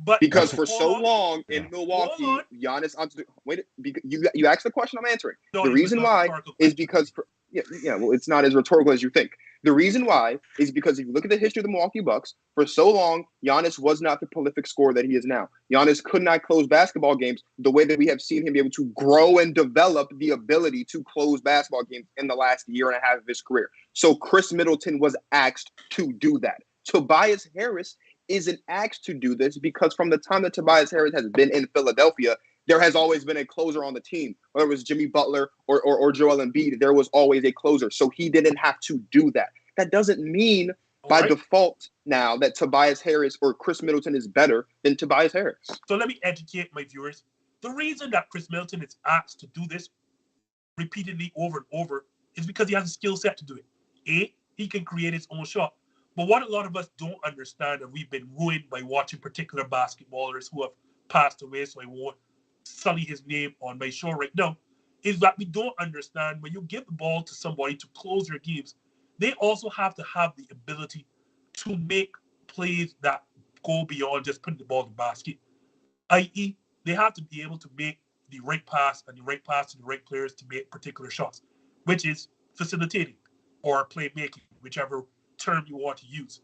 But because for so long in Milwaukee, Giannis. Wait, you asked the question I'm answering. The reason why is because well, it's not as rhetorical as you think. The reason why is because if you look at the history of the Milwaukee Bucks, for so long, Giannis was not the prolific scorer that he is now. Giannis could not close basketball games the way that we have seen him be able to grow and develop the ability to close basketball games in the last year and a half of his career. So Chris Middleton was asked to do that. Tobias Harris isn't asked to do this because from the time that Tobias Harris has been in Philadelphia, there has always been a closer on the team. Whether it was Jimmy Butler or Joel Embiid, there was always a closer. So he didn't have to do that. That doesn't mean by default now that Tobias Harris or Chris Middleton is better than Tobias Harris. So let me educate my viewers. The reason that Chris Middleton is asked to do this repeatedly over and over is because he has a skill set to do it. A, he can create his own shot. But what a lot of us don't understand, and we've been ruined by watching particular basketballers who have passed away, so I won't sully his name on my show right now, is that we don't understand when you give the ball to somebody to close their games, they also have to have the ability to make plays that go beyond just putting the ball in the basket. I.e., they have to be able to make the right pass and the right pass to the right players to make particular shots, which is facilitating or playmaking, whichever term you want to use.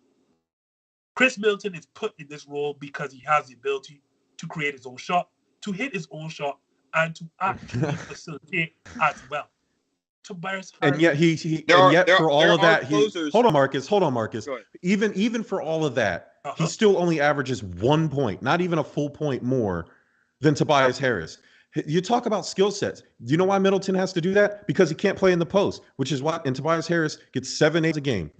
Chris Middleton is put in this role because he has the ability to create his own shot, to hit his own shot, and to actually facilitate as well. Tobias Harris, and yet for all of that, hold on, Marcus. Even for all of that, he still only averages 1 point, not even a full point more than Tobias Harris. You talk about skill sets. Do you know why Middleton has to do that? Because he can't play in the post, which is why, and Tobias Harris gets 7-8 a game.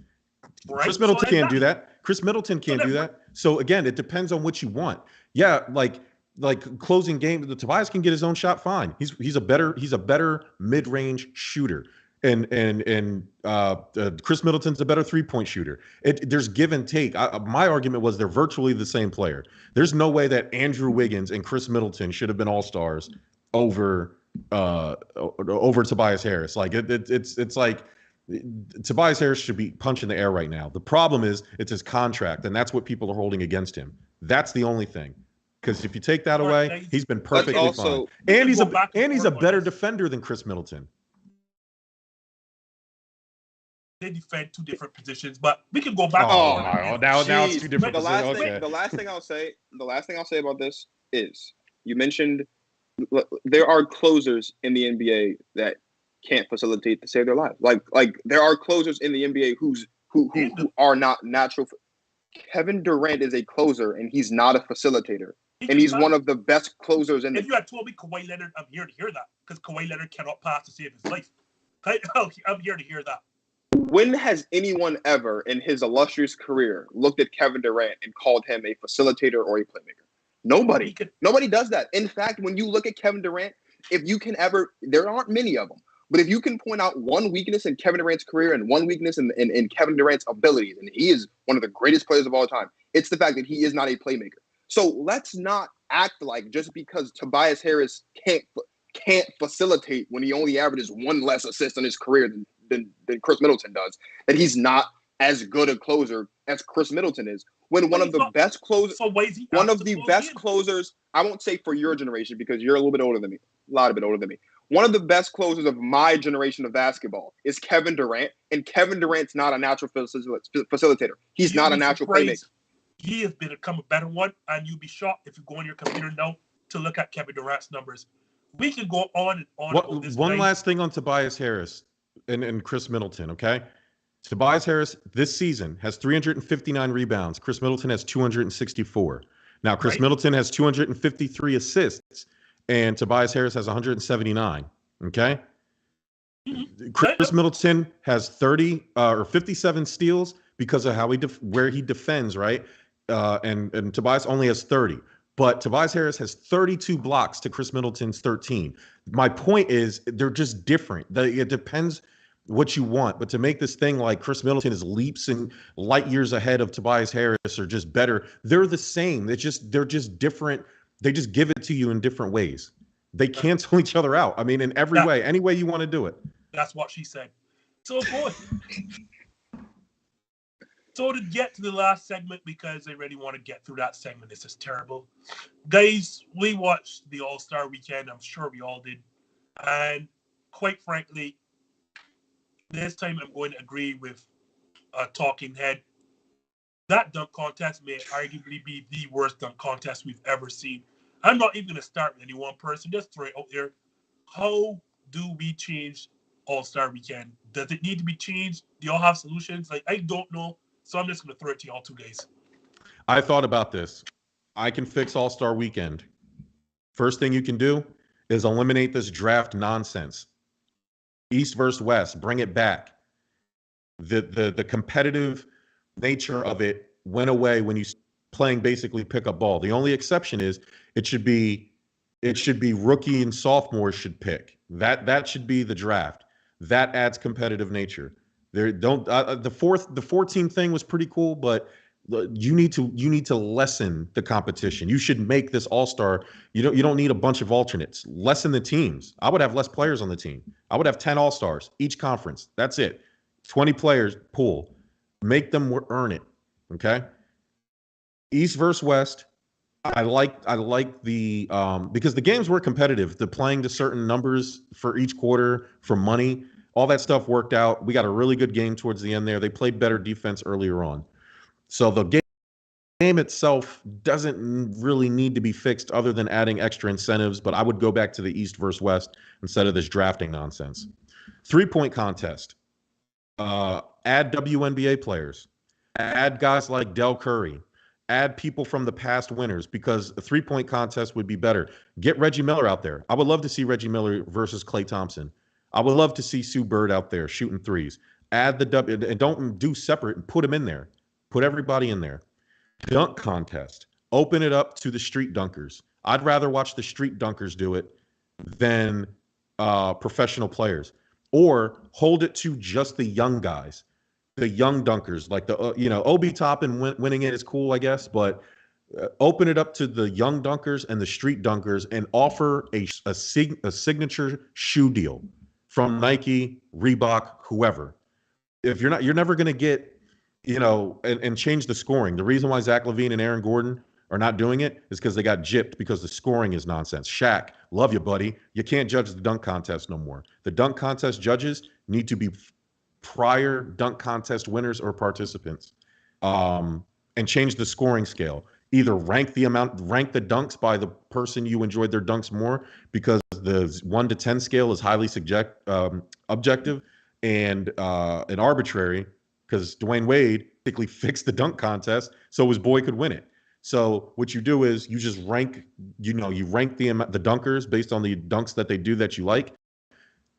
Right? Chris Middleton can't do that. Chris Middleton can't do that. So again, it depends on what you want. Yeah, like closing game, the Tobias can get his own shot fine. He's a better mid-range shooter. And Chris Middleton's a better three-point shooter. There's give and take. My argument was they're virtually the same player. There's no way that Andrew Wiggins and Chris Middleton should have been all-stars over Tobias Harris. Like it's like Tobias Harris should be punching the air right now. The problem is it's his contract, and that's what people are holding against him. That's the only thing. Because if you take that away, he's been perfectly fine. And he's a better defender than Chris Middleton. They defend two different positions, but we can go back. Now it's two different positions. The last thing I'll say about this is you mentioned there are closers in the NBA that can't facilitate to save their lives. Like there are closers in the NBA who are not natural. Kevin Durant is a closer and he's not a facilitator. And he's one of the best closers in the If you had told me Kawhi Leonard, I'm here to hear that. Because Kawhi Leonard cannot pass to save his life. I'm here to hear that. When has anyone ever in his illustrious career looked at Kevin Durant and called him a facilitator or a playmaker? Nobody. Nobody does that. In fact, when you look at Kevin Durant, if you can ever, there aren't many of them, but if you can point out one weakness in Kevin Durant's career and one weakness in Kevin Durant's abilities, and he is one of the greatest players of all time, it's the fact that he is not a playmaker. So let's not act like just because Tobias Harris can't facilitate when he only averages one less assist in his career than Chris Middleton does, that he's not as good a closer as Chris Middleton is. When one of the best closers, closers, I won't say for your generation because you're a little bit older than me, a lot bit older than me. One of the best closers of my generation of basketball is Kevin Durant, and Kevin Durant's not a natural facilitator. He's not a natural playmaker. He has become a better one, and you'll be shocked if you go on your computer now to look at Kevin Durant's numbers. We can go on and on. One last thing on Tobias Harris and Chris Middleton, okay? Tobias Harris this season has 359 rebounds. Chris Middleton has 264. Now, Chris Middleton has 253 assists, and Tobias Harris has 179, okay? Mm-hmm. Chris Middleton has 57 steals because of how where he defends, right? And Tobias only has 30. But Tobias Harris has 32 blocks to Chris Middleton's 13. My point is they're just different. It depends what you want. But to make this thing like Chris Middleton is leaps and light years ahead of Tobias Harris or just better, they're the same. They're just different. They just give it to you in different ways. They cancel each other out. I mean, in every way, any way you want to do it. That's what she said. So, boy. So to get to the last segment, because I really want to get through that segment, this is terrible. Guys, we watched the All-Star Weekend. I'm sure we all did. And quite frankly, this time I'm going to agree with a talking head. That dunk contest may arguably be the worst dunk contest we've ever seen. I'm not even going to start with any one person. Just throw it out there. How do we change All-Star Weekend? Does it need to be changed? Do y'all have solutions? Like, I don't know. So I'm just going to throw it to y'all two guys. I thought about this. I can fix All-Star Weekend. First thing you can do is eliminate this draft nonsense. East versus West, bring it back. The competitive nature of it went away when you playing basically pickup ball. The only exception is it should be rookie and sophomore should pick. That should be the draft. That adds competitive nature. There don't the 14 thing was pretty cool, but you need to lessen the competition. You should make this all-star. You don't need a bunch of alternates. Lessen the teams. I would have less players on the team. I would have 10 all-stars each conference. That's it. 20 players pool. Make them earn it. Okay. East versus West. I like the because the games were competitive. The playing to certain numbers for each quarter for money, all that stuff worked out. We got a really good game towards the end there. They played better defense earlier on. So the game itself doesn't really need to be fixed other than adding extra incentives, but I would go back to the East versus West instead of this drafting nonsense. 3-point contest. Add WNBA players. Add guys like Del Curry. Add people from the past winners because a 3-point contest would be better. Get Reggie Miller out there. I would love to see Reggie Miller versus Klay Thompson. I would love to see Sue Bird out there shooting threes. Add the W and don't do separate and put them in there. Put everybody in there. Dunk contest. Open it up to the street dunkers. I'd rather watch the street dunkers do it than professional players. Or hold it to just the young guys, the young dunkers. Like Obi Toppin winning it is cool, I guess. But open it up to the young dunkers and the street dunkers and offer a signature shoe deal from Nike, Reebok, whoever. If you're never going to get and change the scoring. The reason why Zach LaVine and Aaron Gordon are not doing it is because they got gypped because the scoring is nonsense. Shaq, love you, buddy. You can't judge the dunk contest no more. The dunk contest judges need to be prior dunk contest winners or participants, and change the scoring scale. Either rank the dunks by the person you enjoyed their dunks more, because the 1 to 10 scale is highly objective and arbitrary. Because Dwayne Wade basically fixed the dunk contest so his boy could win it. So what you do is you just rank, you rank the dunkers based on the dunks that they do that you like,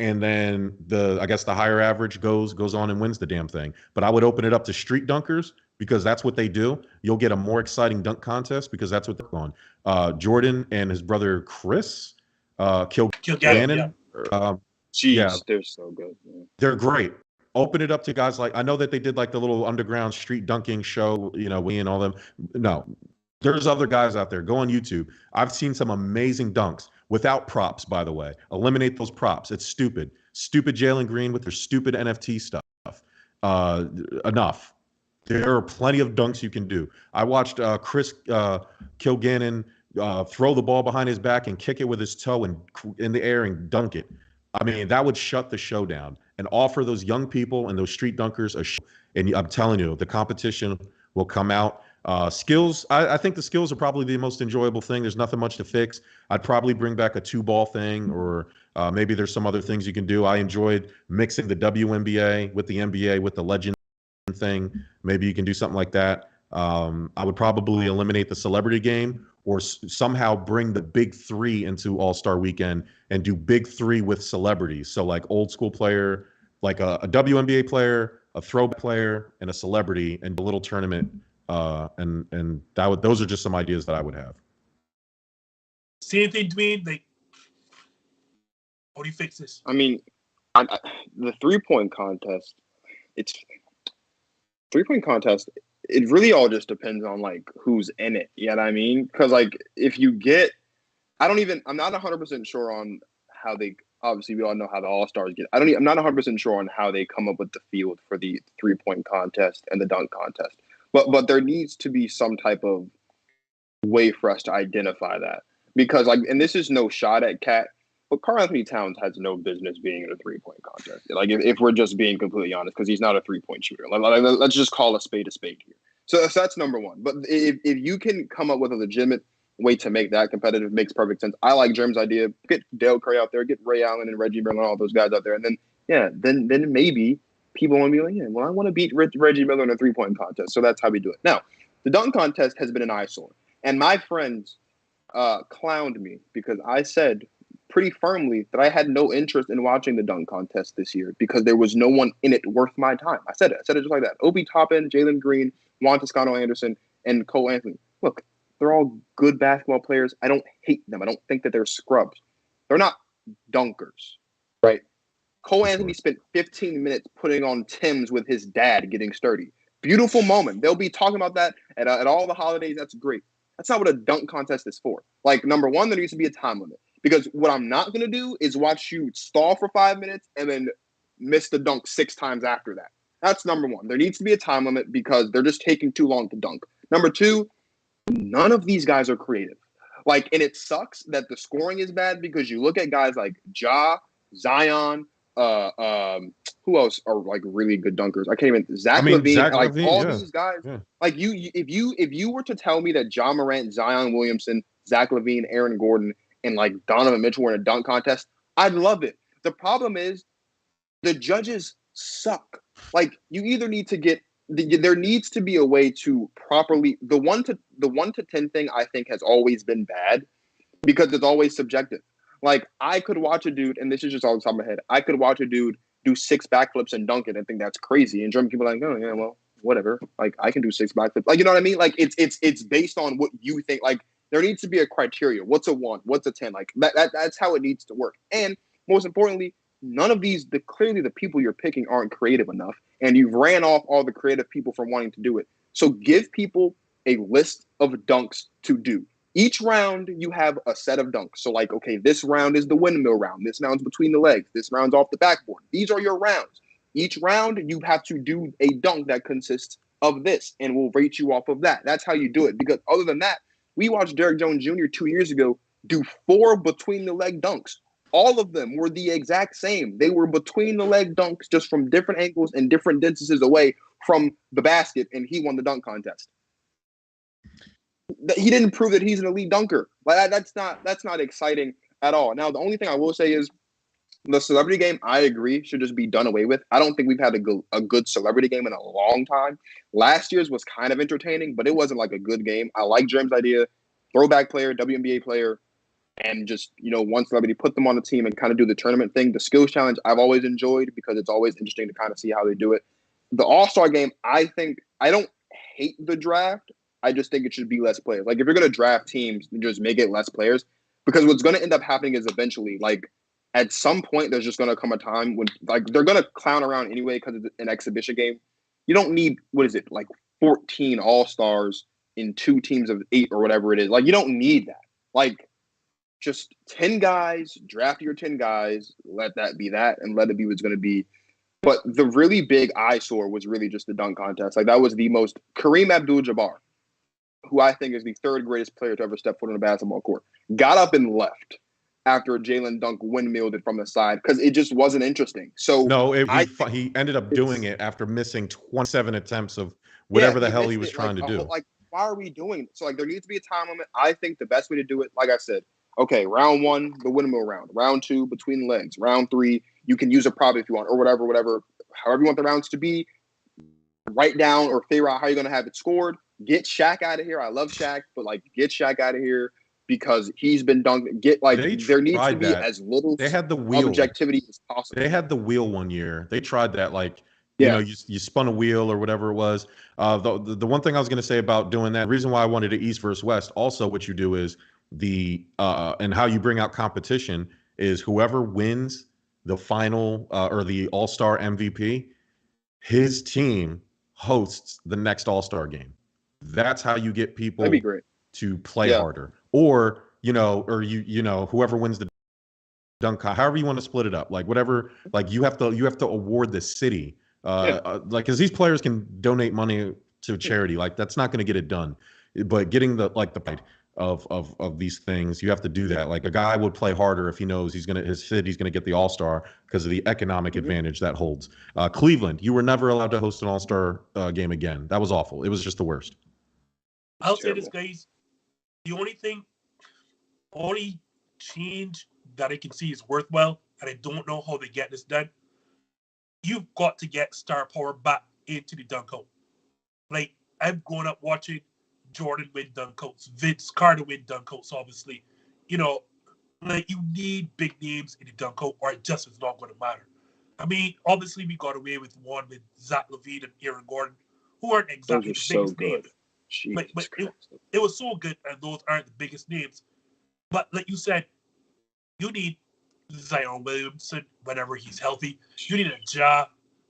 and then the higher average goes on and wins the damn thing. But I would open it up to street dunkers because that's what they do. You'll get a more exciting dunk contest because that's what they're on. Jordan and his brother Chris Kilgannon. Jeez, they're so good. Man. They're great. Open it up to guys like, I know that they did like the little underground street dunking show, we and all them. No, there's other guys out there. Go on YouTube. I've seen some amazing dunks without props, by the way. Eliminate those props. It's stupid. Stupid Jaylen Green with their stupid NFT stuff. Enough. There are plenty of dunks you can do. I watched Chris Kilgannon throw the ball behind his back and kick it with his toe and in the air and dunk it. I mean, that would shut the show down and offer those young people and those street dunkers a show. And I'm telling you, the competition will come out. Skills, I think the skills are probably the most enjoyable thing. There's nothing much to fix. I'd probably bring back a 2-ball thing, or maybe there's some other things you can do. I enjoyed mixing the WNBA with the NBA with the legend thing. Maybe you can do something like that. I would probably eliminate the celebrity game, or somehow bring the big 3 into All-Star Weekend and do big 3 with celebrities. So like old school player, like a WNBA player, a throwback player, and a celebrity, and a little tournament. And those are just some ideas that I would have. Same thing, Dwayne. Like, how do you fix this? I mean, the 3-point contest. It's 3-point contest. It really all just depends on like who's in it. You know what I mean? Because like if you get, I'm not 100% sure on how they. Obviously, we all know how the All-Stars get. I'm not 100% sure on how they come up with the field for the 3-point contest and the dunk contest. But there needs to be some type of way for us to identify that, because like, and this is no shot at Kat, But Karl Anthony Towns has no business being in a 3-point contest. Like, if we're just being completely honest, because he's not a 3-point shooter. Let's just call a spade here. So that's number one. But if you can come up with a legitimate way to make that competitive, makes perfect sense. I like Jerm's idea. Get Dale Curry out there, get Ray Allen and Reggie Miller and all those guys out there. And then maybe people want to be like, yeah, well, I want to beat Reggie Miller in a 3-point contest. So that's how we do it. Now, the dunk contest has been an eyesore. And my friends clowned me because I said pretty firmly that I had no interest in watching the dunk contest this year because there was no one in it worth my time. I said it just like that. Obi Toppin, Jalen Green, Juan Toscano Anderson, and Cole Anthony. Look, they're all good basketball players. I don't hate them. I don't think that they're scrubs. They're not dunkers, right? Cole Anthony spent 15 minutes putting on Tim's with his dad getting sturdy. Beautiful moment. They'll be talking about that at all the holidays. That's great. That's not what a dunk contest is for. Like, number one, there needs to be a time limit. Because what I'm not going to do is watch you stall for 5 minutes and then miss the dunk 6 times after that. That's number one. There needs to be a time limit because they're just taking too long to dunk. Number two, none of these guys are creative. Like, and it sucks that the scoring is bad because you look at guys like Ja, Zion, who else are like really good dunkers? I can't even. Zach LaVine, all these guys. Yeah. Like if you were to tell me that Ja Morant, Zion Williamson, Zach LaVine, Aaron Gordon, and like Donovan Mitchell were in a dunk contest, I'd love it. The problem is the judges suck. Like, you either need to get there needs to be a way to properly the 1 to 10 thing. I think has always been bad because it's always subjective. Like, I could watch a dude, and this is just all the top of my head. I could watch a dude do 6 backflips and dunk it and think that's crazy. And German people are like, oh yeah, well, whatever. Like, I can do 6 backflips. Like, you know what I mean? Like, it's based on what you think. Like, there needs to be a criteria. What's a 1? What's a 10? Like that's how it needs to work. And most importantly, none of these, clearly the people you're picking aren't creative enough. And you've ran off all the creative people from wanting to do it. So give people a list of dunks to do. Each round, you have a set of dunks. So, like, okay, this round is the windmill round. This round's between the legs. This round's off the backboard. These are your rounds. Each round, you have to do a dunk that consists of this, and we'll rate you off of that. That's how you do it. Because other than that, we watched Derrick Jones Jr. 2 years ago do 4 between-the-leg dunks. All of them were the exact same. They were between-the-leg dunks just from different angles and different distances away from the basket, and he won the dunk contest. He didn't prove that he's an elite dunker. Like, that's not exciting at all. Now, the only thing I will say is the celebrity game, I agree, should just be done away with. I don't think we've had a good celebrity game in a long time. Last year's was kind of entertaining, but it wasn't like a good game. I like Jerm's idea, throwback player, WNBA player, and just, one celebrity, put them on the team and kind of do the tournament thing. The skills challenge I've always enjoyed because it's always interesting to kind of see how they do it. The All-Star game, I don't hate the draft. I just think it should be less players. Like, if you're going to draft teams, just make it less players. Because what's going to end up happening is eventually, like, at some point, there's just going to come a time when, like, they're going to clown around anyway because it's an exhibition game. You don't need, 14 All-Stars in 2 teams of 8 or whatever it is. Like, you don't need that. Like, just 10 guys, draft your 10 guys, let that be that, and let it be what's going to be. But the really big eyesore was really just the dunk contest. Like, that was the most – Kareem Abdul-Jabbar, who I think is the 3rd greatest player to ever step foot on a basketball court, got up and left after Jaylen dunk windmilled it from the side because it just wasn't interesting. So no, he ended up doing it after missing 27 attempts of whatever the hell he was trying to do. Like, why are we doing it? So, like, there needs to be a time limit. I think the best way to do it, like I said, okay, round 1, the windmill round. Round 2, between the legs. Round 3, you can use a prop if you want, or whatever, however you want the rounds to be. Write down or figure out how you're going to have it scored. Get Shaq out of here. I love Shaq, but get Shaq out of here because he's been dunked. There needs to be as little objectivity as possible. They had the wheel one year. They tried that. You spun a wheel or whatever it was. The one thing I was going to say about doing that, the reason why I wanted to East versus West, also what you do is and how you bring out competition is whoever wins the final or the All-Star MVP, his team hosts the next All-Star game. That's how you get people to play harder, or whoever wins the dunk, however you want to split it up, like whatever, like you have to award the city, because these players can donate money to charity, like that's not going to get it done, but getting the pride of these things. You have to do that. Like a guy would play harder if he knows his city's gonna get the All-Star because of the economic advantage that holds. Cleveland, you were never allowed to host an All-Star game again. That was awful. It was just the worst. I'll say this, guys. The only change that I can see is worthwhile, and I don't know how they get this done. You've got to get star power back into the dunk out. Like, I've grown up watching Jordan win dunk outs, Vince Carter win dunk outs, obviously. You know, like, you need big names in the dunk out, or it just is not going to matter. I mean, obviously, we got away with one with Zach LaVine and Aaron Gordon, who aren't exactly the biggest names. But it was so good, and those aren't the biggest names. But like you said, you need Zion Williamson whenever he's healthy. You need a Ja.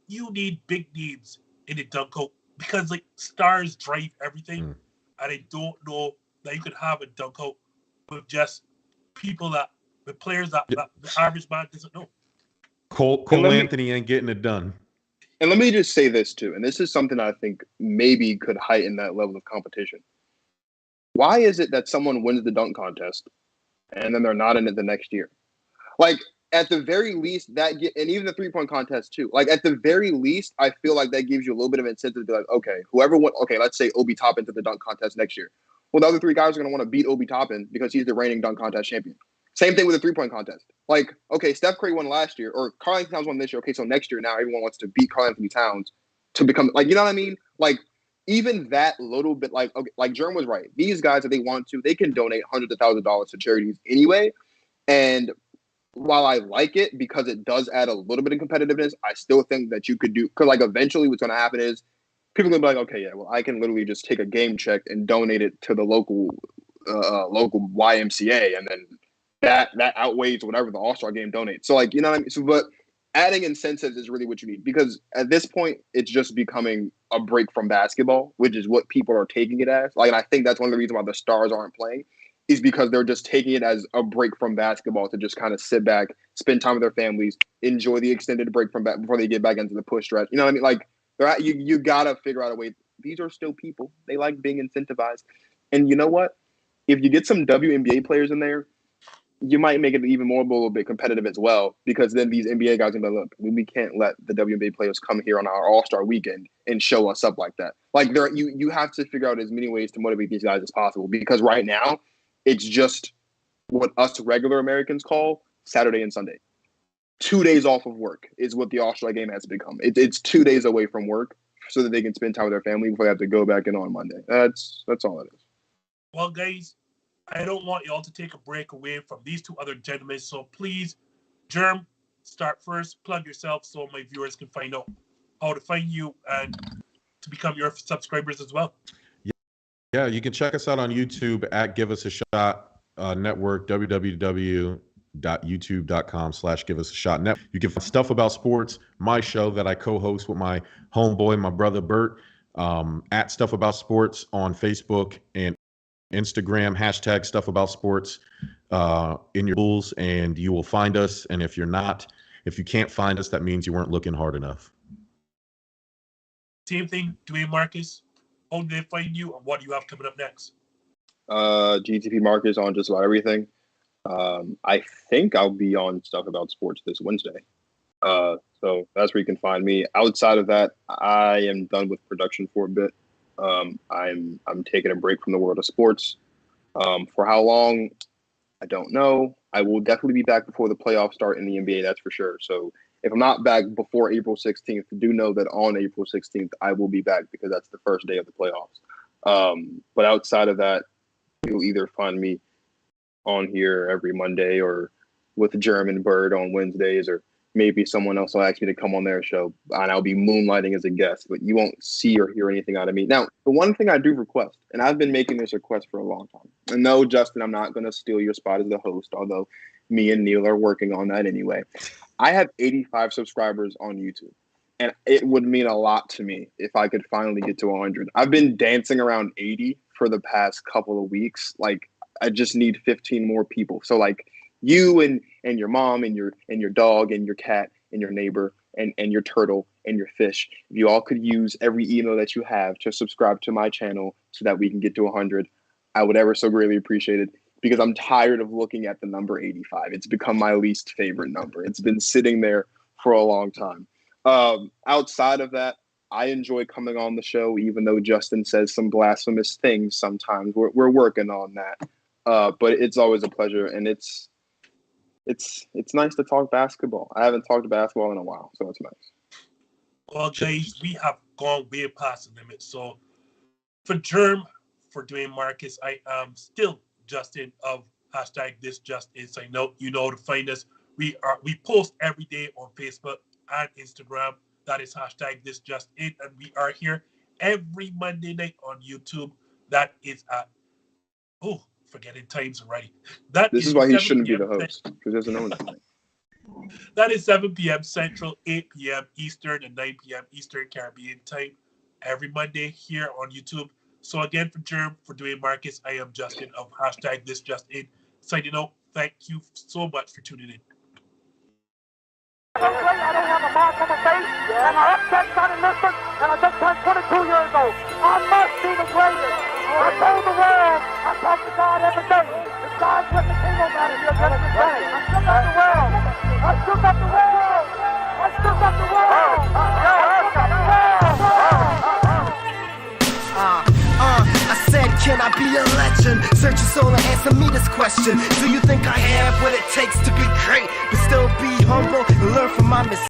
You need big names in the dunk out because like stars drive everything, and I don't know that you could have a dunk out with just with players that the average man doesn't know. Cole Anthony ain't getting it done. And let me just say this too, and this is something I think maybe could heighten that level of competition. Why is it that someone wins the dunk contest and then they're not in it the next year? Like, at the very least, and even the three-point contest too, like, at the very least, I feel like that gives you a little bit of incentive to be like, okay, let's say Obi Toppin to the dunk contest next year. Well, the other three guys are going to want to beat Obi Toppin because he's the reigning dunk contest champion. Same thing with the three-point contest. Like, okay, Steph Curry won last year, or Karl Anthony Towns won this year. Okay, so next year now everyone wants to beat Karl Anthony Towns to become, like, you know what I mean? Like, even that little bit, like, okay, like Jerm was right. These guys, if they want to, they can donate hundreds of thousands of dollars to charities anyway. And while I like it because it does add a little bit of competitiveness, I still think that you could do, because like eventually what's going to happen is people are going to be like, okay, yeah, well, I can literally just take a game check and donate it to the local YMCA, and then that outweighs whatever the All-Star game donates. So, like, you know what I mean? So, but adding incentives is really what you need, because at this point, it's just becoming a break from basketball, which is what people are taking it as. Like, and I think that's one of the reasons why the stars aren't playing, is because they're just taking it as a break from basketball to just kind of sit back, spend time with their families, enjoy the extended break from back before they get back into the push stretch. You know what I mean? Like, you got to figure out a way. These are still people. They like being incentivized. And you know what? If you get some WNBA players in there, you might make it even more a little bit competitive as well, because then these NBA guys are going to be like, look, we can't let the WNBA players come here on our All-Star weekend and show us up like that. Like, you have to figure out as many ways to motivate these guys as possible, because right now it's just what us regular Americans call Saturday and Sunday. 2 days off of work is what the All-Star game has become. It's 2 days away from work so that they can spend time with their family before they have to go back in on Monday. That's all it is. Well, guys, I don't want y'all to take a break away from these two other gentlemen, so please, Jerm, start first. Plug yourself so my viewers can find out how to find you and to become your subscribers as well. Yeah, you can check us out on YouTube at Give Us a Shot Network, www.youtube.com/Give Us a Shot Network. You can find stuff about sports, my show that I co-host with my homeboy, my brother Bert, at Stuff About Sports on Facebook and Instagram, hashtag Stuff About Sports in your tools, and you will find us. And if you can't find us, that means you weren't looking hard enough. Same thing, Dwayne Marcus. How do they find you, and what do you have coming up next? GTP Marcus on just about everything. I think I'll be on Stuff About Sports this Wednesday. So that's where you can find me. Outside of that, I am done with production for a bit. I'm taking a break from the world of sports. For how long, I don't know. I will definitely be back before the playoffs start in the NBA, that's for sure. So if I'm not back before April 16th, do know that on April 16th, I will be back, because that's the first day of the playoffs. But outside of that, you'll either find me on here every Monday or with Jerm and Bird on Wednesdays, or maybe someone else will ask me to come on their show, and I'll be moonlighting as a guest, but you won't see or hear anything out of me. Now, the one thing I do request, and I've been making this request for a long time, and no, Justin, I'm not going to steal your spot as the host, although me and Neil are working on that anyway. I have 85 subscribers on YouTube, and it would mean a lot to me if I could finally get to 100. I've been dancing around 80 for the past couple of weeks. Like, I just need 15 more people. So, like, you and your mom and your dog and your cat and your neighbor and your turtle and your fish, if you all could use every email that you have to subscribe to my channel so that we can get to 100, I would ever so greatly appreciate it, because I'm tired of looking at the number 85. It's become my least favorite number. It's been sitting there for a long time. Outside of that, I enjoy coming on the show, even though Justin says some blasphemous things sometimes. We're working on that. But it's always a pleasure, and it's nice to talk basketball. I haven't talked basketball in a while, so it's nice. Well, guys, we have gone way past the limit. So for Jerm, for Dwayne Marcus, I am still Justin of #ThisJustIn. So I know you know to find us. We post every day on Facebook and Instagram. That is #ThisJustIn, and we are here every Monday night on YouTube. That is at forgetting times already. This is why he shouldn't be the 7 host, because he doesn't know anything. That is 7 p.m. Central, 8 p.m. Eastern, and 9 p.m. Eastern Caribbean time every Monday here on YouTube. So again, for Jerm, for Dwayne Marcus, I am Justin of #ThisJustIn. Signing out. Thank you so much for tuning in. I don't have a mark on my face, and my upset's not enlisted, and I just turned 22 years old. I must be the greatest. I told the world, I talk to God every day. If God's with me, ain't no matter, you're just the same. I shook up the world. I shook up the world. I shook up the world. I shook up the world. I said, can I be a legend? Search your soul and answer me this question. Do you think I have what it takes to be great, but still be humble and learn from my mistakes?